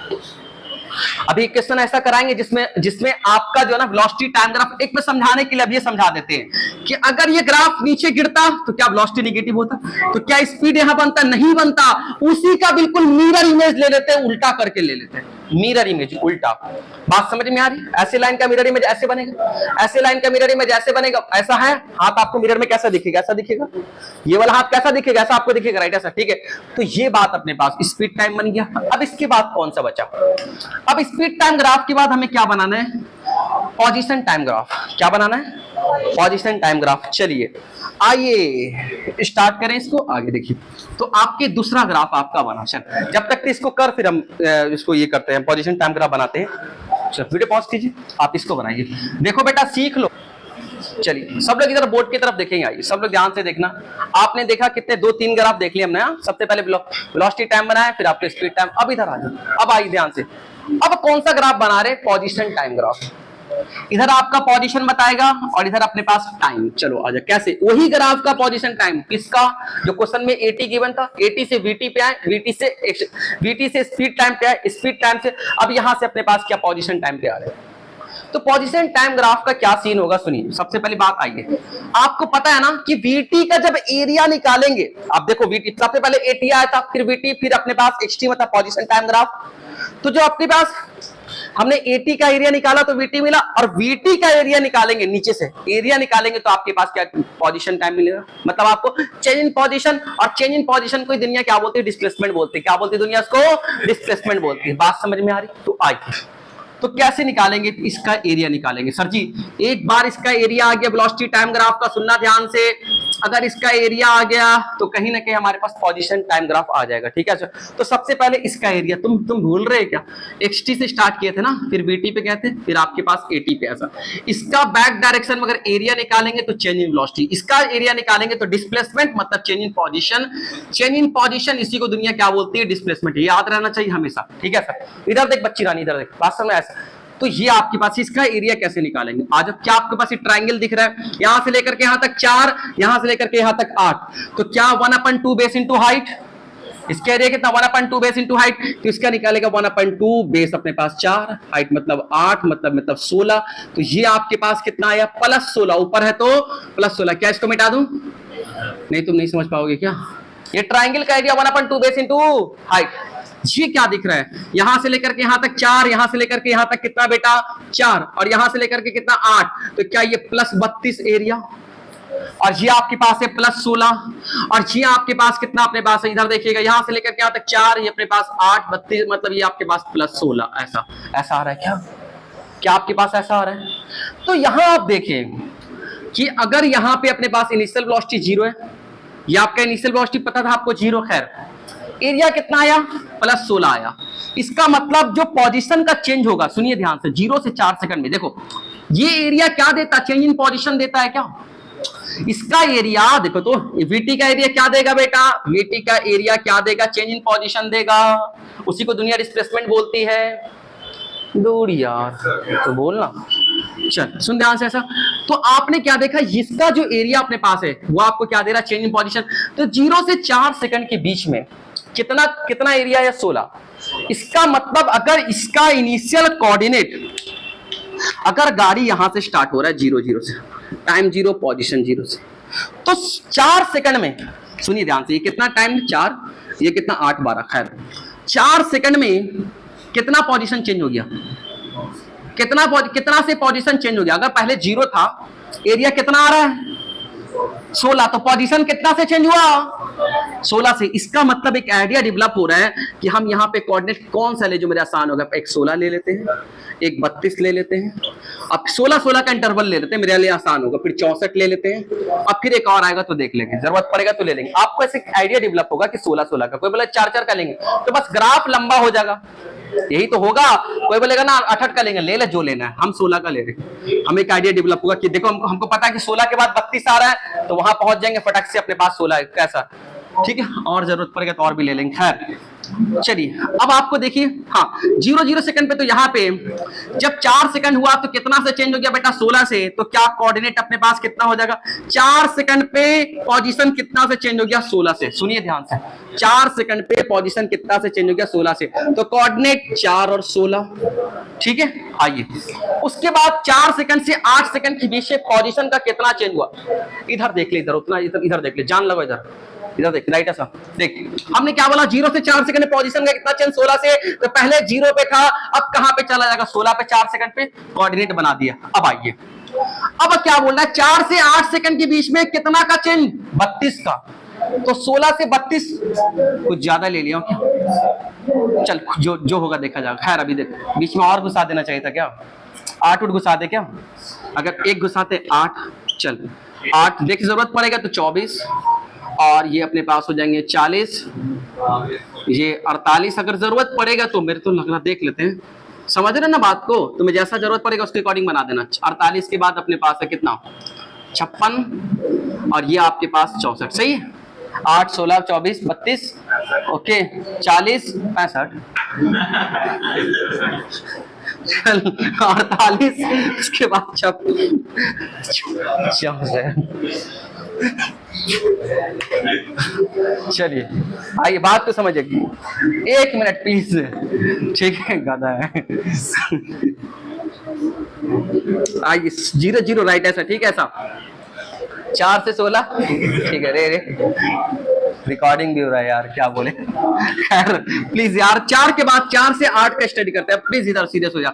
अभी एक क्वेश्चन ऐसा कराएंगे जिसमें आपका जो है ना वेलोसिटी टाइम ग्राफ, एक में समझाने के लिए अब ये समझा देते हैं कि अगर ये ग्राफ नीचे गिरता तो क्या वेलोसिटी नेगेटिव होता, तो क्या स्पीड यहां बनता? नहीं बनता। उसी का बिल्कुल मिरर इमेज ले लेते हैं, उल्टा करके ले लेते हैं, मिरर इमेज उल्टा। बात समझ में आ रही? ऐसे लाइन का मिरर इमेज ऐसे बनेगा, ऐसे लाइन का मिरर इमेज ऐसे बनेगा। ऐसा है हाथ आपको मिरर में कैसा दिखेगा? ऐसा दिखेगा। ये वाला हाथ कैसा दिखेगा? ऐसा आपको दिखेगा, राइट, ऐसा, ठीक है। तो ये बात अपने पास स्पीड टाइम बन गया। अब इसके बाद कौन सा बचा? अब स्पीड टाइम ग्राफ के बाद हमें क्या बनाना है? Position time graph. क्या बनाना है? Position time graph. चलिए आइए स्टार्ट करें इसको, आगे देखिए। तो आपके दूसरा ग्राफ आपका बना। चल जब तक तो इसको कर, फिर हम इसको ये करते हैं, पोजीशन टाइम ग्राफ बनाते हैं। चल वीडियो पॉज कीजिए, आप इसको बनाइए। देखो बेटा सीख लो, चलिए सब लोग इधर बोर्ड की तरफ देखेंगे, आइए सब लोग ध्यान से देखना। आपने देखा कितने 2-3 ग्राफ देख लिए हमने। सबसे पहले वेलोसिटी टाइम बनाया, फिर आपके स्पीड टाइम। अब इधर आ जाओ, अब आइए ध्यान से। अब कौन सा ग्राफ बना रहे? Position time graph. इधर आपका पोजीशन बताएगा और इधर अपने पास टाइम। चलो आजा, कैसे? वही ग्राफ का पोजीशन टाइम, किसका? जो क्वेश्चन में 80 गिवन था, 80 से VT पे आए, VT से स्पीड टाइम पे आए, स्पीड टाइम से अब यहां से अपने पास क्या पोजीशन टाइम पे आ रहे हैं। तो पोजीशन टाइम ग्राफ का क्या सीन होगा सुनिए। सबसे पहली बात आइए, आपको पता है ना कि VT का जब एरिया निकालेंगे, आप देखो VT सबसे पहले 80 आया था, फिर VT, फिर अपने पास HT मतलब पोजीशन टाइम ग्राफ। तो जो अपने पास हमने 80 का एरिया निकाला तो VT मिला, और VT का एरिया निकालेंगे, नीचे से एरिया निकालेंगे तो आपके पास क्या पोजीशन टाइम मिलेगा। मतलब आपको चेंज इन पोजीशन, और चेंज इन पोजीशन को दुनिया क्या बोलती है? डिस्प्लेसमेंट बोलती है। क्या बोलती है दुनिया इसको? डिस्प्लेसमेंट बोलती है। बात समझ में आ रही? तो आइए, तो कैसे निकालेंगे? इसका एरिया निकालेंगे। सर जी एक बार इसका एरिया आ गया वेलोसिटी टाइम ग्राफ का, सुनना ध्यान से। अगर इसका एरिया आ गया तो कहीं ना कहीं हमारे पास पोजीशन टाइम ग्राफ आ जाएगा, ठीक है सर। तो सबसे पहले इसका एरिया, तुम भूल रहे क्या? XT से स्टार्ट किए थे ना, फिर VT पे गए थे, फिर आपके पास 80 पे। ऐसा इसका बैक डायरेक्शन में अगर एरिया निकालेंगे तो चेंज इन वेलोसिटी, इसका एरिया निकालेंगे तो डिस्प्लेसमेंट मतलब change in position. Change in position इसी को दुनिया क्या बोलती है? डिस्प्लेसमेंट। याद रहना चाहिए हमेशा, ठीक है सर। इधर देख बच्ची रानी, इधर देख, बात समझ ऐसा। तो ये आपके पास इसका एरिया कैसे निकालेंगे? आज क्या आपके पास ये ट्रायंगल दिख रहा है, यहां से लेकर के यहां तक 4, यहां से लेकर के यहां तक 8, तो क्या 1/2 बेस इंटू हाइट। इसका एरिया कितना? 1/2 बेस इंटू हाइट, तो इसका निकालेगा 1/2 बेस अपने पास 4, हाइट मतलब 8, मतलब 16। तो ये आपके पास कितना आया? +16। ऊपर है तो +16। क्या इसको मिटा दूं? नहीं, तुम नहीं समझ पाओगे क्या? ये ट्रायंगल का एरिया 1/2 बेस इंटू हाइट। ये क्या दिख रहा है? यहां से लेकर के यहां तक 4, यहां से लेकर के यहां तक कितना बेटा? 4, और यहां से लेकर के कितना? 8। तो क्या ये +32 एरिया, और ये आपके पास है +16, और ये आपके पास कितना अपने पास है? इधर देखिएगा, यहां से लेकर के यहां तक 4, ये अपने पास 8, 32, मतलब ये आपके पास +16। ऐसा आ रहा है क्या? क्या आपके पास ऐसा आ रहा है? तो यहां आप देखें कि अगर यहां पे अपने पास इनिशियल वेलोसिटी 0 है, ये आपका इनिशियल वेलोसिटी पता था आपको 0, खैर एरिया कितना आया? +16 आया। इसका मतलब जो पोजीशन का चेंज होगा, सुनिए ध्यान से, 0 से 4 सेकंड में, देखो ये एरिया क्या देता? चेंज इन पोजीशन देता है क्या? इसका एरिया देखो तो VT का एरिया क्या देगा बेटा? VT का एरिया क्या देगा? चेंज इन पोजीशन देगा। उसी को दुनिया डिस्प्लेसमेंट बोलती है। दूर यार तो बोलना। चल सुन ध्यान से ऐसा। तो आपने क्या देखा? इसका जो एरिया अपने पास है वो आपको क्या दे रहा है? Change in position. तो 0 से 4 सेकंड के बीच में कितना एरिया है? 16। इसका मतलब अगर इसका इनिशियल कोऑर्डिनेट, अगर गाड़ी यहां से स्टार्ट हो रहा है 0 से, टाइम 0, पोजीशन 0 से, तो 4 सेकंड में, सुनिए ध्यान से, ये कितना टाइम? 4, ये कितना? 8, 12, खैर 4 सेकंड में कितना पोजीशन चेंज हो गया? कितना से पोजीशन चेंज हो गया? अगर पहले 0 था, एरिया कितना आ रहा है? 16, तो पोजीशन कितना से चेंज हुआ? 16 से। इसका मतलब एक आइडिया डेवलप हो रहा है कि हम यहाँ पे कोऑर्डिनेट कौन सा ले जो मेरे आसान होगा। एक 16 ले लेते हैं, एक 32 ले लेते हैं, अब 16 का इंटरवल ले लेते हैं, मेरे लिए आसान होगा। फिर 64 ले लेते हैं, अब फिर एक और आएगा तो देख लेंगे, जरूरत पड़ेगा तो ले लेंगे। आपको ऐसे आइडिया डेवलप होगा कि 16 का, कोई बोला 4 का लेंगे तो बस ग्राफ लंबा हो जाएगा, यही तो होगा। कोई बोलेगा ना 8 का लेंगे, ले ले जो लेना है, हम 16 का ले रहे। हम एक आइडिया डेवलप होगा कि देखो हमको पता है कि 16 के बाद 32 आ रहा है, तो वहां पहुंच जाएंगे फटक से, अपने पास 16 कैसा, ठीक है। और जरूरत पड़ेगा तो और भी ले लेंगे। खैर चलिए अब आपको देखिए, हाँ 0 सेकंड पे, तो यहाँ पे जब 4 सेकंड हुआ तो कितना से चेंज हो गया बेटा? 16 से। तो क्या कोऑर्डिनेट अपने पास कितना हो जाएगा? 4 सेकंड पे पोजीशन कितना से चेंज हो गया? 16 से। सुनिए ध्यान से, 4 सेकंड पे पोजीशन कितना से चेंज हो गया? 16 से। तो कोऑर्डिनेट 4 और 16, ठीक है। आइए उसके बाद 4 सेकंड से 8 सेकंड के बीच में पोजीशन का कितना चेंज हुआ? इधर देख ले, इधर उतना, इधर देख ले, जान लगो इधर देख, राइट ऐसा देख। हमने क्या बोला? 0 से 4 सेकंड में पोजीशन का कितना चेंज? 16 से। तो पहले 0 पे था, अब कहां पे चला जाएगा? 16 पे। 4 सेकंड पे कोऑर्डिनेट बना दिया। अब आइए, अब क्या बोल रहा है? 4 से 8 सेकंड के बीच में कितना का चेंज? 32 का। तो 16 से 32 कुछ ज्यादा ले लिया क्या? चल जो होगा देखा जाएगा। खैर अभी देख, बीच में और घुसा देना चाहिए था क्या? 8 घुसा दे क्या? अगर एक घुसाते 8, चल 8 देख, जरूरत पड़ेगा तो 24, और ये अपने पास हो जाएंगे 40, ये 48। अगर जरूरत पड़ेगा तो मेरे तो लग रहा, देख लेते हैं, समझ रहे ना बात को? तुम्हें जैसा जरूरत पड़ेगा उसके अकॉर्डिंग बना देना। 48 के बाद अपने पास है कितना? 56 और ये आपके पास 64, सही है। 8 16 24 32, ओके 40 65 48, उसके बाद 64। चलिए आइए बात को समझिए, 1 मिनट प्लीज, ठीक है गधा है। आइए 0 0 राइट ऐसा, ठीक है ऐसा 4 से 16, ठीक है। रे रिकॉर्डिंग भी हो रहा है यार, क्या बोले। खैर प्लीज यार 4 के बाद 4 से 8 का स्टडी करते हैं, प्लीज इधर सीरियस हो जा।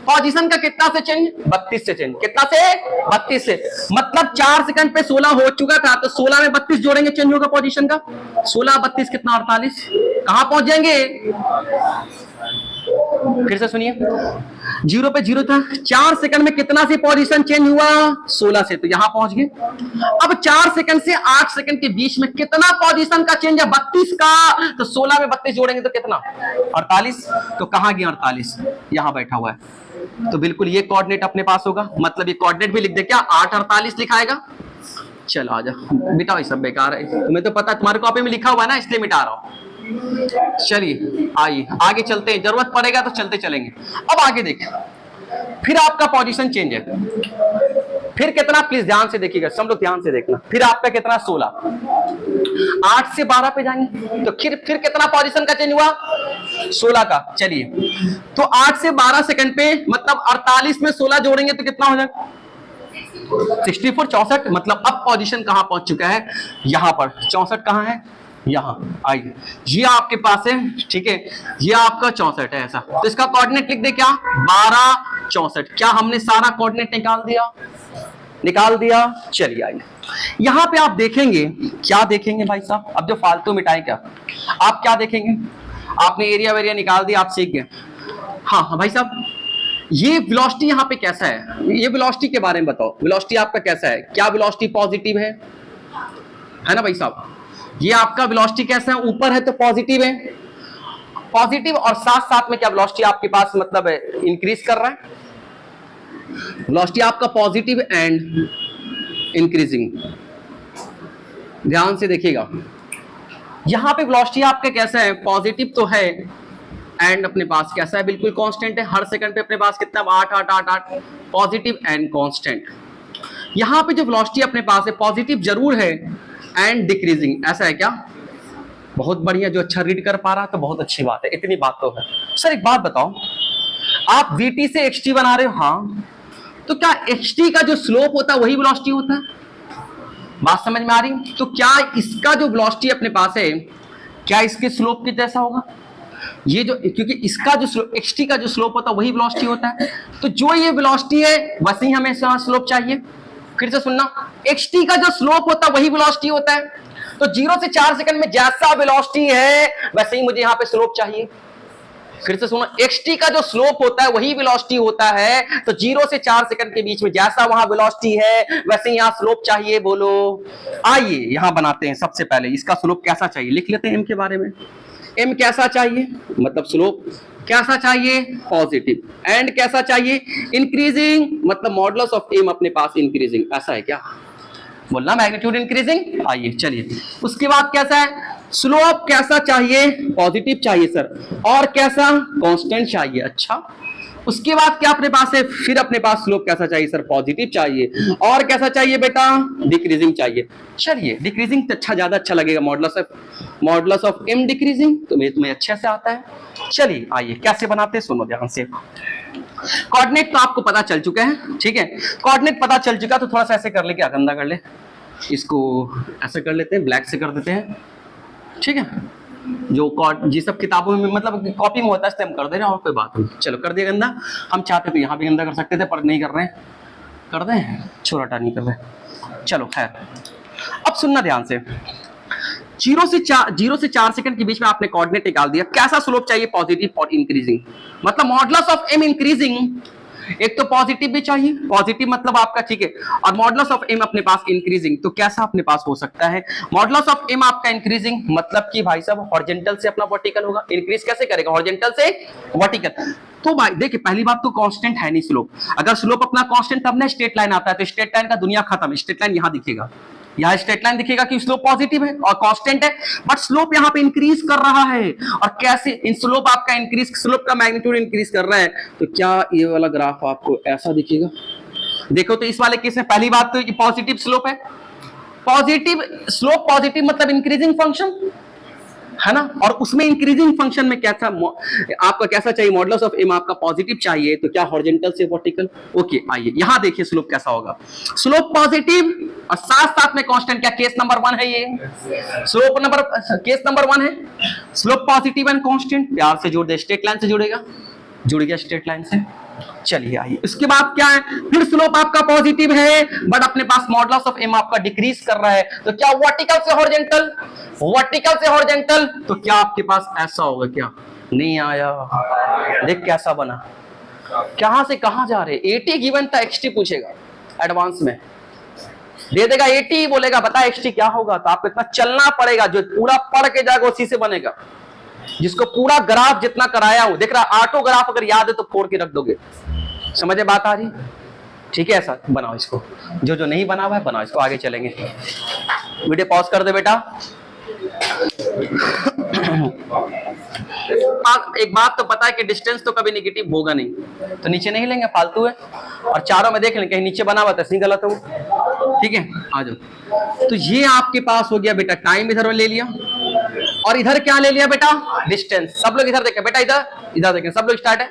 पोजीशन का कितना से चेंज, 32 से चेंज, कितना से 32 से, मतलब 4 सेकंड पे 16 हो चुका था, तो 16 में 32 जोड़ेंगे, चेंज होगा पोजीशन का। 16 32 कितना 48, कहां पहुंच जाएंगे, फिर से सुनिए, 0 पे 0 था, 4 सेकंड में कितना से पोजीशन चेंज हुआ, 16 से, तो यहां पहुंच गए। अब 4 सेकंड से 8 सेकंड के बीच में कितना पोजीशन का चेंज है, 32 का, तो 16 में 32 जोड़ेंगे तो कितना 48, तो कहां गया 48, यहां बैठा हुआ है। तो बिल्कुल ये कोऑर्डिनेट अपने पास होगा, मतलब ये कोऑर्डिनेट भी लिख दे, क्या 8 48 लिखाएगा। चलो आजा, मिटाओ ये सब बेकार है, तुम्हें तो पता तुम्हारे कॉपी में लिखा हुआ है ना, इसलिए मिटा रहा हूं। चलिए आइए आगे चलते हैं, जरूरत पड़ेगा तो चलते चलेंगे। अब आगे देखें, फिर आपका पोजीशन चेंज है, फिर कितना, प्लीज ध्यान से देखिएगा, सब लोग ध्यान से देखना। फिर आपका कितना 16, 8 से 12 पे जाएंगे, तो फिर कितना पोजीशन का चेंज हुआ, 16 का। चलिए तो 8 से 12 सेकंड पे, मतलब 48 में 16 जोड़ेंगे तो कितना हो जाएगा, 64 64, मतलब अब पोजीशन कहां पहुंच चुका है, यहां पर। 64 कहां है, यहां। आइए ये आपके पास है, ठीक है, ये आपका 64 है ऐसा, तो इसका कोऑर्डिनेट लिख दे, क्या 12 64। क्या हमने सारा कोऑर्डिनेट निकाल दिया। चलिए आइए यहां पे आप देखेंगे, क्या देखेंगे भाई साहब, अब जो फालतू मिटाएं क्या, आप क्या देखेंगे, आपने एरिया वेरिया निकाल दिया, आप सीख गए। हाँ भाई साहब, ये वेलोसिटी यहाँ पे कैसा है, ये वेलोसिटी के बारे में बताओ, वेलोसिटी आपका कैसा है, क्या वेलोसिटी पॉजिटिव है ना भाई साहब, ये आपका वेलोसिटी कैसा है, ऊपर है तो पॉजिटिव है, पॉजिटिव, और साथ साथ में क्या वेलोसिटी आपके पास मतलब इंक्रीज कर रहा है, वेलोसिटी आपका पॉजिटिव एंड इंक्रीजिंग। ध्यान से देखिएगा, यहां पे वेलोसिटी आपका कैसा है, पॉजिटिव तो है, एंड अपने पास कैसा है, बिल्कुल कांस्टेंट है, हर सेकंड पे अपने पास कितना 8 8 8 8, पॉजिटिव एंड कांस्टेंट। यहां पे जो वेलोसिटी अपने पास है पॉजिटिव जरूर है एंड डिक्रीजिंग, ऐसा है क्या, बहुत बढ़िया, जो अच्छा रीड कर पा रहा तो बहुत अच्छी बात है, इतनी बात तो है। सर एक बात बताओ, आप vt से xt बना रहे हो, हाँ, तो क्या xt का जो स्लोप होता है वही वेलोसिटी होता है, बात समझ में आ रही, तो क्या इसका जो वेलोसिटी अपने पास है क्या इसके स्लोप के जैसा होगा, ये जो, क्योंकि इसका जो xt का जो स्लोप होता है वही वेलोसिटी होता है, तो जो ये वेलोसिटी है वैसे ही हमें स्लोप चाहिए। फिर से सुनना, xt का जो स्लोप होता है वही वेलोसिटी होता है, तो 0 से 4 सेकंड में जैसा वेलोसिटी है वैसे ही मुझे यहाँ पे स्लोप चाहिए। फिर से सुनो, xt का जो स्लोप होता है वही वेलोसिटी होता है, तो 0 से 4 सेकंड के बीच में जैसा वहां वेलोसिटी है वैसे ही यहाँ स्लोप चाहिए। बोलो, आइए यहां बनाते हैं, सबसे पहले इसका स्लोप कैसा चाहिए लिख लेते हैं, m के बारे में। m कैसा चाहिए, मतलब स्लोप कैसा चाहिए, पॉजिटिव, एंड कैसा चाहिए, इंक्रीजिंग, मतलब मॉडुलस ऑफ m अपने पास इंक्रीजिंग, ऐसा है क्या, बोलना मैग्नीट्यूड इंक्रीजिंग। आइए चलिए, उसके बाद कैसा है, स्लोप कैसा चाहिए, पॉजिटिव चाहिए सर, और कैसा, कांस्टेंट चाहिए। अच्छा, उसके बाद क्या अपने पास है, फिर अपने पास स्लोप कैसा चाहिए सर, पॉजिटिव चाहिए, और कैसा चाहिए बेटा, डिक्रीजिंग चाहिए। चलिए डिक्रीजिंग तो अच्छा, ज्यादा अच्छा लगेगा, मॉडुलस ऑफ m डिक्रीजिंग, तो तुम्हें अच्छे से आता है। चलिए आइए कैसे बनाते हैं, सुनो ध्यान से। कोऑर्डिनेट तो आपको पता चल चुका है, ठीक है, कोऑर्डिनेट पता चल चुका, तो थोड़ा सा ऐसे कर ले, क्या गंदा कर ले, इसको ऐसे कर लेते हैं, ब्लैक से कर देते हैं, ठीक है, जो जी सब किताबों में मतलब कॉपी में होता है हम कर दे रहे हैं, और कोई बात नहीं। चलो कर दिया गंदा, हम चाहते तो यहाँ भी गंदा कर सकते थे पर नहीं कर रहे हैं, कर दें, छोटा नहीं कर रहे। चलो खैर, अब सुनना ध्यान से, 0 से 4 सेकंड के बीच में आपने कोऑर्डिनेट निकाल दिया, कैसा स्लोप चाहिए, पॉजिटिव और इंक्रीजिंग, मतलब मॉडुलस ऑफ m इंक्रीजिंग एक तो पॉजिटिव भी चाहिए, पॉजिटिव मतलब आपका ठीक है, और मॉडुलस ऑफ एम अपने पास इंक्रीजिंग, तो कैसा अपने पास हो सकता है? मॉडुलस ऑफ एम आपका इंक्रीजिंग मतलब कि भाई साहब हॉरिजॉन्टल से अपना वर्टिकल होगा, इंक्रीज कैसे करेगा? हॉरिजॉन्टल से वर्टिकल। तो भाई देखिए पहली बात तो कांस्टेंट है नहीं स्लोप, अगर स्लोप अपना कांस्टेंट तब ना स्ट्रेट लाइन आता है, तो स्ट्रेट लाइन का दुनिया खत्म, स्ट्रेट लाइन यहां दिखेगा, यहाँ स्ट्रेट लाइन दिखेगा कि स्लोप पॉजिटिव है और कांस्टेंट है, बट स्लोप यहाँ पे इंक्रीज कर रहा है। और कैसे? इन स्लोप आपका इंक्रीज, स्लोप का मैग्नीट्यूड इंक्रीज कर रहा है, तो क्या ये वाला ग्राफ आपको ऐसा दिखेगा? देखो तो इस वाले केस में पहली बात तो ये पॉजिटिव स्लोप है, पॉजिटिव स्लोप, पॉजिटिव मतलब इंक्रीजिंग फंक्शन है ना, और उसमें इंक्रीजिंग फंक्शन में कैसा आपका कैसा चाहिए? मॉडुलस ऑफ एम आपका पॉजिटिव चाहिए, तो क्या हॉरिजॉन्टल से वर्टिकल। ओके आइए यहां देखिए स्लोप कैसा होगा, स्लोप पॉजिटिव और साथ साथ में कांस्टेंट, क्या केस नंबर 1 है ये? स्लोप नंबर केस नंबर 1 है, स्लोप पॉजिटिव एंड कांस्टेंट, प्यार से जोड़ दे, स्ट्रेट लाइन से जुड़ेगा, जुड़ गया स्ट्रेट लाइन से। चलिए आइए इसके बाद क्या है, फिर स्लोप आपका पॉजिटिव है बट अपने पास मॉडुलस ऑफ एम आपका डिक्रीज कर रहा है, तो क्या वर्टिकल से हॉरिजॉन्टल, वर्टिकल से हॉरिजॉन्टल, तो क्या आपके पास ऐसा होगा? क्या नहीं आया? देख कैसा बना, कहां से कहां जा रहे? 80 गिवन था, एक्सटी पूछेगा एडवांस में, दे देगा 80, बोलेगा बता एक्सटी क्या होगा, तो आपको इतना चलना पड़ेगा, जो पूरा पढ़ के जाएगा उसी से बनेगा, जिसको पूरा ग्राफ जितना कराया हूं, देख रहा ऑटो ग्राफ अगर याद है तो फोड़ के रख दोगे, समझे बात आ रही? ठीक है ऐसा बनाओ इसको, जो जो नहीं बना हुआ है बनाओ इसको, आगे चलेंगे। वीडियो पॉज कर दे बेटा। एक बात तो पता है कि डिस्टेंस तो कभी नेगेटिव होगा नहीं, तो नीचे नहीं लेंगे, फालतू है, और चारों में देख लेंगे कहीं नीचे बना हुआ तो सही गलत हो, ठीक है आ जाओ। तो ये आपके पास हो गया बेटा, टाइम इधर ले लिया और इधर क्या ले लिया बेटा? डिस्टेंस। सब लोग इधर देखें बेटा, इधर इधर देखें, सब लोग स्टार्ट है,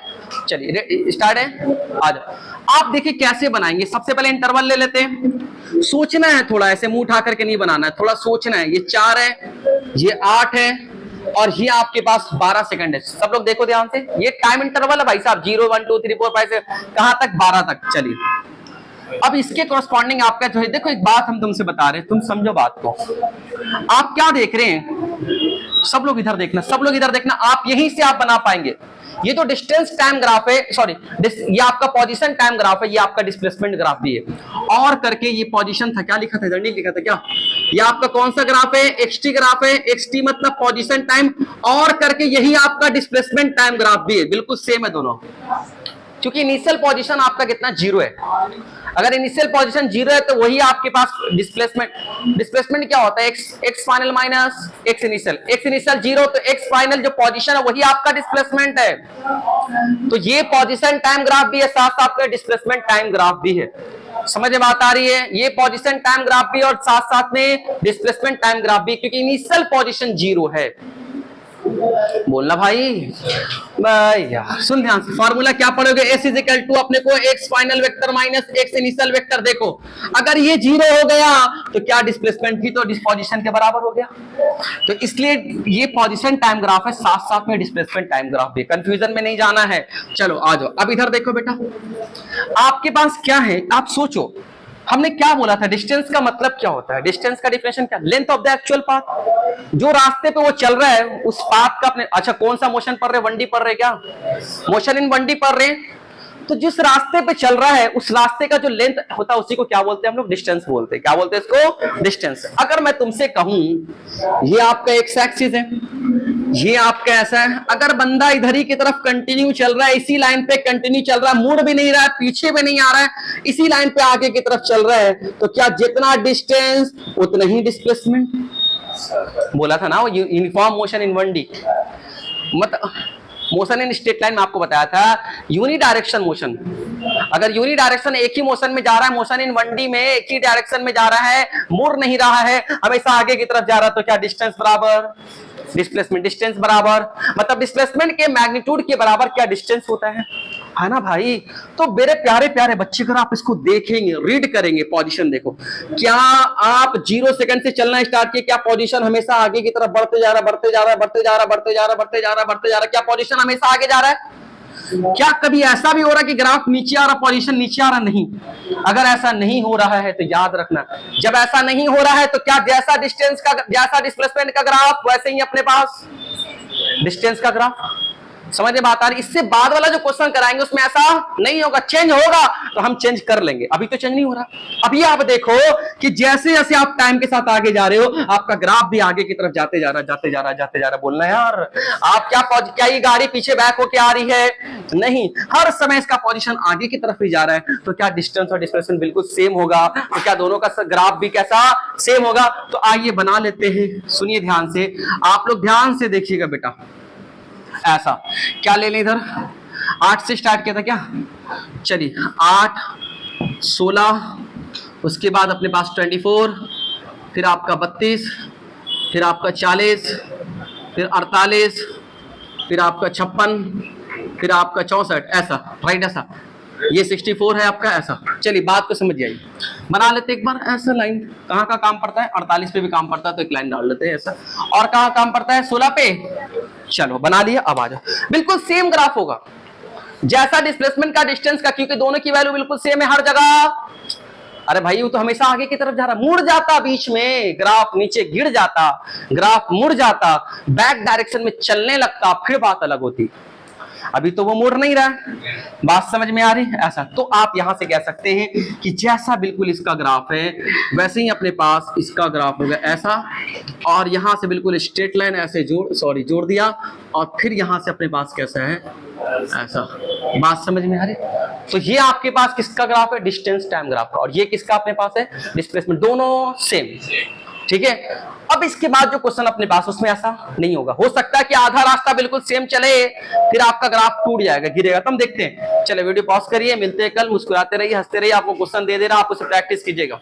चलिए स्टार्ट है, आ जाओ। आप देखिए कैसे बनाएंगे, सबसे पहले इंटरवल ले लेते हैं, सोचना है थोड़ा, ऐसे मुंह उठा करके नहीं बनाना है, थोड़ा सोचना है। ये 4 है, ये 8 है और ये आपके पास 12 सेकंड है। सब लोग देखो ध्यान से, ये टाइम इंटरवल है भाई साहब, 0 1 2 3 4 5 से कहां तक? 12 तक। चलिए अब इसके कॉरस्पॉन्डिंग आपका जो है, देखो एक बात हम तुमसे बता रहे हैं, तुम समझो बात को। आप क्या देख रहे हैं? सब लोग इधर देखना, सब लोग इधर देखना, आप यहीं से आप बना पाएंगे। ये तो डिस्टेंस टाइम ग्राफ है, सॉरी ये आपका पोजीशन टाइम ग्राफ है, ये आपका डिस्प्लेसमेंट ग्राफ भी है। और करके ये पोजीशन था, क्या लिखा था इधर? नहीं लिखा था क्या? ये आपका कौन सा ग्राफ है? एक्सटी ग्राफ है, एक्सटी मतलब पोजीशन टाइम, और करके यही आपका डिस्प्लेसमेंट टाइम ग्राफ भी है, बिल्कुल सेम है दोनों। क्योंकि इनिशियल पोजीशन आपका कितना? 0 है। अगर इनिशियल पोजीशन 0 है तो वही आपके पास डिस्प्लेसमेंट, डिस्प्लेसमेंट क्या होता है? X final minus x initial, x initial 0 तो एक्स फाइनल जो पोजीशन है वही आपका डिस्प्लेसमेंट है। तो ये पोजीशन टाइम ग्राफ भी है, साथ साथ में डिस्प्लेसमेंट टाइम ग्राफ भी है। समझ में बात आ रही है? ये पोजीशन टाइम ग्राफ भी और साथ साथ में डिस्प्लेसमेंट टाइम ग्राफ भी, क्योंकि इनिशियल पोजीशन 0 है। बोलना भाई यार, सुन ध्यान से, फार्मूला क्या पढ़ोगे? S इज इक्वल टू अपने को x final vector minus x initial vector. देखो अगर ये 0 हो गया तो क्या डिस्प्लेसमेंट भी तो पोजीशन के बराबर हो गया, तो इसलिए ये पोजीशन टाइम ग्राफ है, साथ साथ में डिस्प्लेसमेंट टाइम ग्राफ भी। कंफ्यूजन में नहीं जाना है। चलो आ जाओ, अब इधर देखो बेटा, आपके पास क्या है? आप सोचो, हमने क्या बोला था? डिस्टेंस का मतलब क्या होता है? डिस्टेंस का डिफिनेशन क्या? Length of the actual path. जो रास्ते पे वो चल रहा है उस पाथ का अपने, अच्छा कौन सा मोशन पढ़ रहे? 1D पढ़ रहे क्या? मोशन इन 1D पढ़ रहे, तो जिस रास्ते पे चल रहा है उस रास्ते का जो लेंथ होता है उसी को क्या बोलते हैं हम लोग? डिस्टेंस बोलते हैं। क्या बोलते हैं इसको? डिस्टेंस। अगर मैं तुमसे कहूं ये आपका एक्स एक्सिस है, ये आपका ऐसा है, अगर बंदा इधर ही की तरफ कंटिन्यू चल रहा है, इसी लाइन पे कंटिन्यू चल रहा है, मुड़ भी नहीं रहा है, पीछे भी नहीं आ रहा है, इसी लाइन पे आगे की तरफ चल रहा है, तो क्या जितना डिस्टेंस उतना ही डिस्प्लेसमेंट? बोला था ना वो यूनिफॉर्म मोशन इन 1D, मतलब मोशन इन स्ट्रेट लाइन में आपको बताया था यूनि डायरेक्शन मोशन। अगर यूनि डायरेक्शन एक ही मोशन में जा रहा है, मोशन इन 1D में एक ही डायरेक्शन में जा रहा है, मुड़ नहीं रहा है, हमेशा आगे की तरफ जा रहा है, तो क्या डिस्टेंस बराबर डिस्प्लेसमेंट? डिस्टेंस बराबर मतलब डिस्प्लेसमेंट के मैग्नीट्यूड के बराबर क्या डिस्टेंस होता है ना भाई? तो मेरे प्यारे प्यारे बच्चे, अगर आप इसको देखेंगे, रीड करेंगे, पोजीशन देखो, क्या आप 0 सेकंड से चलना स्टार्ट किए, क्या पोजीशन हमेशा आगे की तरफ बढ़ते जा रहा है, बढ़ते जा रहा है, बढ़ते जा रहा है, बढ़ते जा रहा है, बढ़ते जा रहा है, बढ़ते जा रहा है? क्या पोजीशन हमेशा आगे जा रहा है? क्या कभी ऐसा भी हो रहा है कि ग्राफ नीचे आ रहा, पोजीशन नीचे आ रहा? नहीं। अगर ऐसा नहीं हो रहा है तो याद रखना, जब ऐसा नहीं हो रहा है तो क्या जैसा डिस्टेंस का, जैसा डिस्प्लेसमेंट का ग्राफ वैसे ही अपने पास डिस्टेंस का ग्राफ। समझ में बात आ रही? इससे बाद वाला जो क्वेश्चन कराएंगे उसमें ऐसा नहीं होगा, चेंज होगा तो हम चेंज कर लेंगे, अभी तो चेंज नहीं हो रहा। अभी आप देखो कि जैसे जैसे आप टाइम के साथ आगे जा रहे हो आपका ग्राफ भी आगे की तरफ जाते जा रहा, जाते जा रहा, जाते जा रहा। बोलना यार आप क्या ये गाड़ी पीछे बैक होके आ रही है? नहीं, हर समय इसका पोजीशन आगे की तरफ ही जा रहा है। तो क्या डिस्टेंस और डिस्प्लेसमेंट बिल्कुल सेम होगा? तो क्या दोनों का ग्राफ भी कैसा सेम होगा? तो आइए बना लेते हैं। सुनिए ध्यान से, आप लोग ध्यान से देखिएगा बेटा। ऐसा क्या ले लें, इधर 8 से स्टार्ट किया था क्या? चलिए 8, 16, उसके बाद अपने पास 24, फिर आपका 32, फिर आपका 40, फिर 48, फिर आपका 56, फिर आपका 64, ऐसा राइट। ऐसा ये 64 है आपका, ऐसा। चलिए बात को समझ आइए, बना लेते एक बार ऐसा लाइन। कहाँ का काम पड़ता है? 48 पे भी काम पड़ता है, तो एक लाइन डाल लेते हैं ऐसा। और कहाँ काम पड़ता है? 16 पे। चलो बना लिया, अब आ जाओ। बिल्कुल सेम ग्राफ होगा जैसा डिस्प्लेसमेंट का, डिस्टेंस का, क्योंकि दोनों की वैल्यू बिल्कुल सेम है हर जगह। अरे भाई वो तो हमेशा आगे की तरफ जा रहा, मुड़ जाता बीच में, ग्राफ नीचे गिर जाता, ग्राफ मुड़ जाता, बैक डायरेक्शन में चलने लगता, फिर बात अलग होती। अभी तो वो मुड़ नहीं रहा है, बात समझ में आ रही है? ऐसा तो आप यहां से कह सकते हैं कि जैसा बिल्कुल इसका ग्राफ है वैसे ही अपने पास इसका ग्राफ होगा ऐसा, और यहां से बिल्कुल स्ट्रेट लाइन ऐसे जोड़ दिया, और फिर यहां से अपने पास कैसा है? ऐसा। बात समझ में आ रही? तो ये आपके पास किसका ग्राफ है? डिस्टेंस टाइम ग्राफ का। और ये किसका अपने पास है? डिस्प्लेसमेंट। दोनों सेम, ठीक है। अब इसके बाद जो क्वेश्चन अपने पास उसमें ऐसा नहीं होगा। हो सकता है कि आधा रास्ता बिल्कुल सेम चले, फिर आपका ग्राफ टूट जाएगा, गिरेगा। तो हम देखते हैं। चले वीडियो पॉज करिए, मिलते हैं कल। मुस्कुराते रहिए, हंसते रहिए। आपको क्वेश्चन दे दे रहा, आप उसे प्रैक्टिस कीजिएगा।